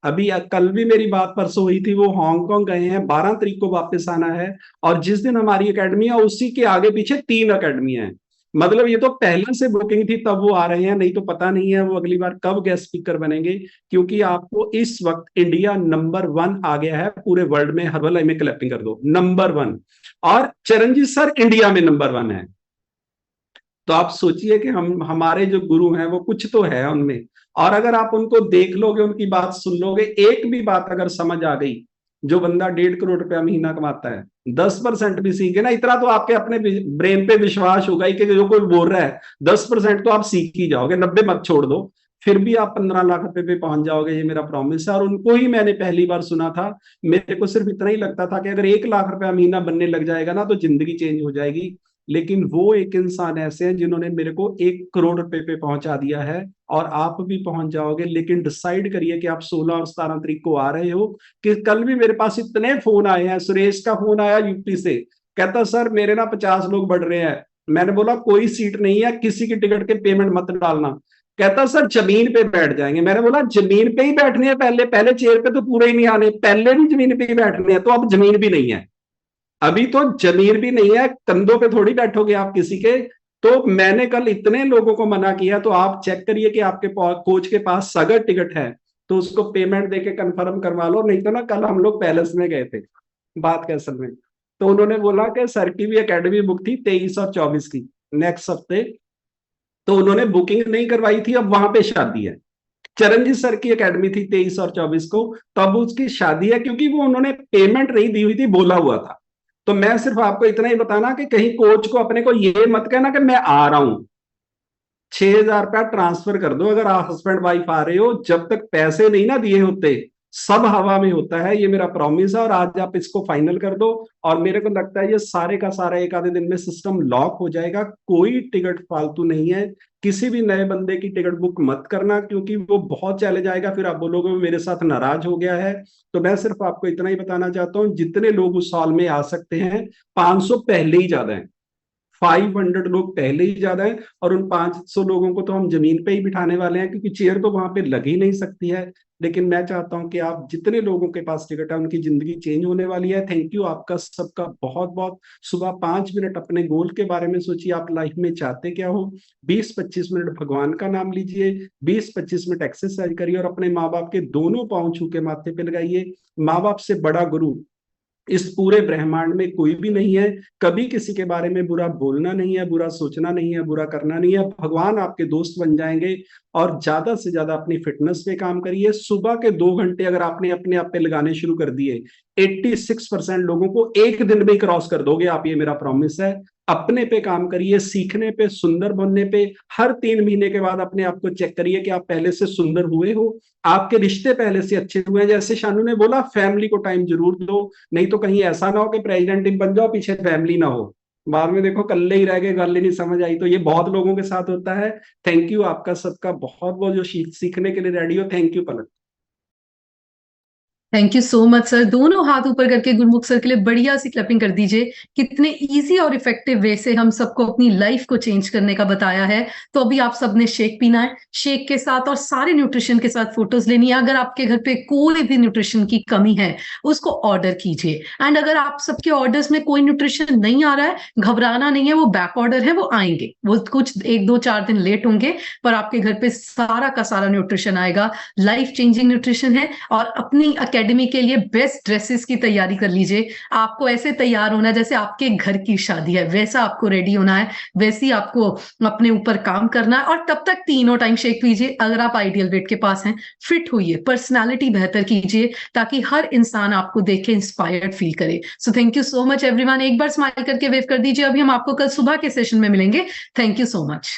अभी कल भी मेरी बात परसों हुई थी, वो हांगकांग गए हैं, 12 तारीख को वापस आना है। और जिस दिन हमारी एकेडमी है उसी के आगे पीछे 3 अकेडमी है। मतलब ये तो पहले से बुकिंग थी तब वो आ रहे हैं, नहीं तो पता नहीं है वो अगली बार कब गेस्ट स्पीकर बनेंगे। क्योंकि आपको इस वक्त इंडिया नंबर 1 आ गया है पूरे वर्ल्ड में। हर्बल लाइफ में क्लैपिंग कर दो, नंबर 1। और चरणजीत सर इंडिया में नंबर 1 है। तो आप सोचिए कि हमारे जो गुरु हैं वो कुछ तो है उनमें। और अगर आप उनको देख लोगे, उनकी बात सुन लोगे, एक भी बात अगर समझ आ गई, जो बंदा 1.5 करोड़ रुपया महीना कमाता है 10% भी सीखे ना, इतना तो आपके अपने ब्रेन पे विश्वास होगा ही कि जो कोई बोल रहा है 10% तो आप सीख ही जाओगे, 90 मत छोड़ दो, फिर भी आप 15 लाख रुपए पे पहुंच जाओगे। ये मेरा प्रॉमिस है। और उनको ही मैंने पहली बार सुना था। मेरे को सिर्फ इतना ही लगता था कि अगर 1 लाख रुपया महीना बनने लग जाएगा ना तो जिंदगी चेंज हो जाएगी। लेकिन वो एक इंसान ऐसे हैं जिन्होंने मेरे को 1 करोड़ रुपए पे पहुंचा दिया है। और आप भी पहुंच जाओगे। लेकिन डिसाइड करिए कि आप 16 और 17 तारीख को आ रहे हो। कि कल भी मेरे पास इतने फोन आए हैं। सुरेश का फोन आया यूपी से, कहता सर मेरे ना 50 लोग बढ़ रहे हैं। मैंने बोला कोई सीट नहीं है, किसी की टिकट के पेमेंट मत डालना। कहता सर जमीन पे बैठ जाएंगे। मैंने बोला जमीन पे ही बैठने हैं, पहले चेयर पे तो पूरे ही नहीं आने, पहले भी जमीन पे ही बैठने हैं। तो अब जमीन भी नहीं है, अभी तो जमीन भी नहीं है, कंधों पे थोड़ी बैठोगे आप किसी के। तो मैंने कल इतने लोगों को मना किया। तो आप चेक करिए कि आपके कोच के पास अगर टिकट है तो उसको पेमेंट देके कंफर्म करवा लो। नहीं तो ना, कल हम लोग पैलेस में गए थे बात कैसल में, तो उन्होंने बोला कि सर की भी एकेडमी बुक थी 23 और 24 की नेक्स्ट हफ्ते, तो उन्होंने बुकिंग नहीं करवाई थी। अब वहां पे शादी है। चरणजीत सर की एकेडमी थी 23 और 24 को, तब उसकी शादी है, क्योंकि वो उन्होंने पेमेंट नहीं दी हुई थी, बोला हुआ था। तो मैं सिर्फ आपको इतना ही बताना कि कहीं कोच को अपने को ये मत कहना कि मैं आ रहा हूं, 6,000 रुपया ट्रांसफर कर दो अगर आप हस्बैंड वाइफ आ रहे हो। जब तक पैसे नहीं ना दिए होते सब हवा में होता है। ये मेरा प्रॉमिस है। और आज आप इसको फाइनल कर दो। और मेरे को लगता है ये सारे का सारा एक आधे दिन में सिस्टम लॉक हो जाएगा। कोई टिकट फालतू नहीं है। किसी भी नए बंदे की टिकट बुक मत करना, क्योंकि वो बहुत चले जाएगा, फिर आप बोलोगे वो मेरे साथ नाराज हो गया है। तो मैं सिर्फ आपको इतना ही बताना चाहता हूँ, जितने लोग उस साल में आ सकते हैं, 500 पहले ही ज्यादा है। 500 लोग पहले ही ज्यादा है, और उन 500 लोगों को तो हम जमीन पे ही बिठाने वाले हैं, क्योंकि चेयर तो वहां पे लग ही नहीं सकती है। लेकिन मैं चाहता हूं कि आप जितने लोगों के पास टिकट है उनकी जिंदगी चेंज होने वाली है। थैंक यू आपका सबका बहुत बहुत। सुबह 5 मिनट अपने गोल के बारे में सोचिए, आप लाइफ में चाहते क्या हो। 20-25 मिनट भगवान का नाम लीजिए, 20-25 मिनट एक्सरसाइज करिए, और अपने माँ बाप के दोनों पांव छू के माथे पे लगाइए। माँ बाप से बड़ा गुरु इस पूरे ब्रह्मांड में कोई भी नहीं है। कभी किसी के बारे में बुरा बोलना नहीं है, बुरा सोचना नहीं है, बुरा करना नहीं है। भगवान आपके दोस्त बन जाएंगे। और ज्यादा से ज्यादा अपनी फिटनेस पे काम करिए। सुबह के 2 घंटे अगर आपने अपने आप पे लगाने शुरू कर दिए, 86% लोगों को एक दिन में ही क्रॉस कर दोगे आप, ये मेरा प्रॉमिस है। अपने पे काम करिए, सीखने पे, सुंदर बनने पे। हर 3 महीने के बाद अपने आप को चेक करिए कि आप पहले से सुंदर हुए हो, आपके रिश्ते पहले से अच्छे हुए हैं। जैसे शानू ने बोला, फैमिली को टाइम जरूर दो, नहीं तो कहीं ऐसा ना हो कि प्रेसिडेंट बन जाओ, पीछे फैमिली ना हो, बाद में देखो कल्ले ही रह गए, गल ही नहीं समझ आई। तो ये बहुत लोगों के साथ होता है। थैंक यू आपका सबका बहुत बहुत, जो सीखने के लिए रेडी हो। Thank you Palak. Thank you so much sir. दोनों हाथ ऊपर करके गुरमुख सर के लिए बढ़िया सी क्लैपिंग कर दीजिए। कितने इजी और इफेक्टिव वे से हम सबको अपनी लाइफ को चेंज करने का बताया है। तो अभी आप सबने शेक पीना है, शेक के साथ और सारे न्यूट्रिशन के साथ फोटोज लेनी है। अगर आपके घर पे कोई भी न्यूट्रिशन की कमी है उसको ऑर्डर कीजिए। एंड अगर आप सबके ऑर्डर्स में कोई न्यूट्रिशन नहीं आ रहा है, घबराना नहीं है, वो बैक ऑर्डर है, वो आएंगे, वो कुछ 1-2-4 दिन लेट होंगे, पर आपके घर पे सारा का सारा न्यूट्रिशन आएगा। लाइफ चेंजिंग न्यूट्रिशन है। और अपनी एकेडमी के लिए बेस्ट ड्रेसेस की तैयारी कर लीजिए। आपको ऐसे तैयार होना है जैसे आपके घर की शादी है, वैसा आपको रेडी होना है, वैसी आपको अपने ऊपर काम करना है। और तब तक 3 टाइम शेक पीजिए। अगर आप आइडियल वेट के पास हैं, फिट होइए, पर्सनालिटी बेहतर कीजिए, ताकि हर इंसान आपको देख के इंस्पायर्ड फील करे। सो thank you so much everyone. एक बार स्माइल करके वेव कर दीजिए। अभी हम आपको कल सुबह के सेशन में मिलेंगे। Thank you so much.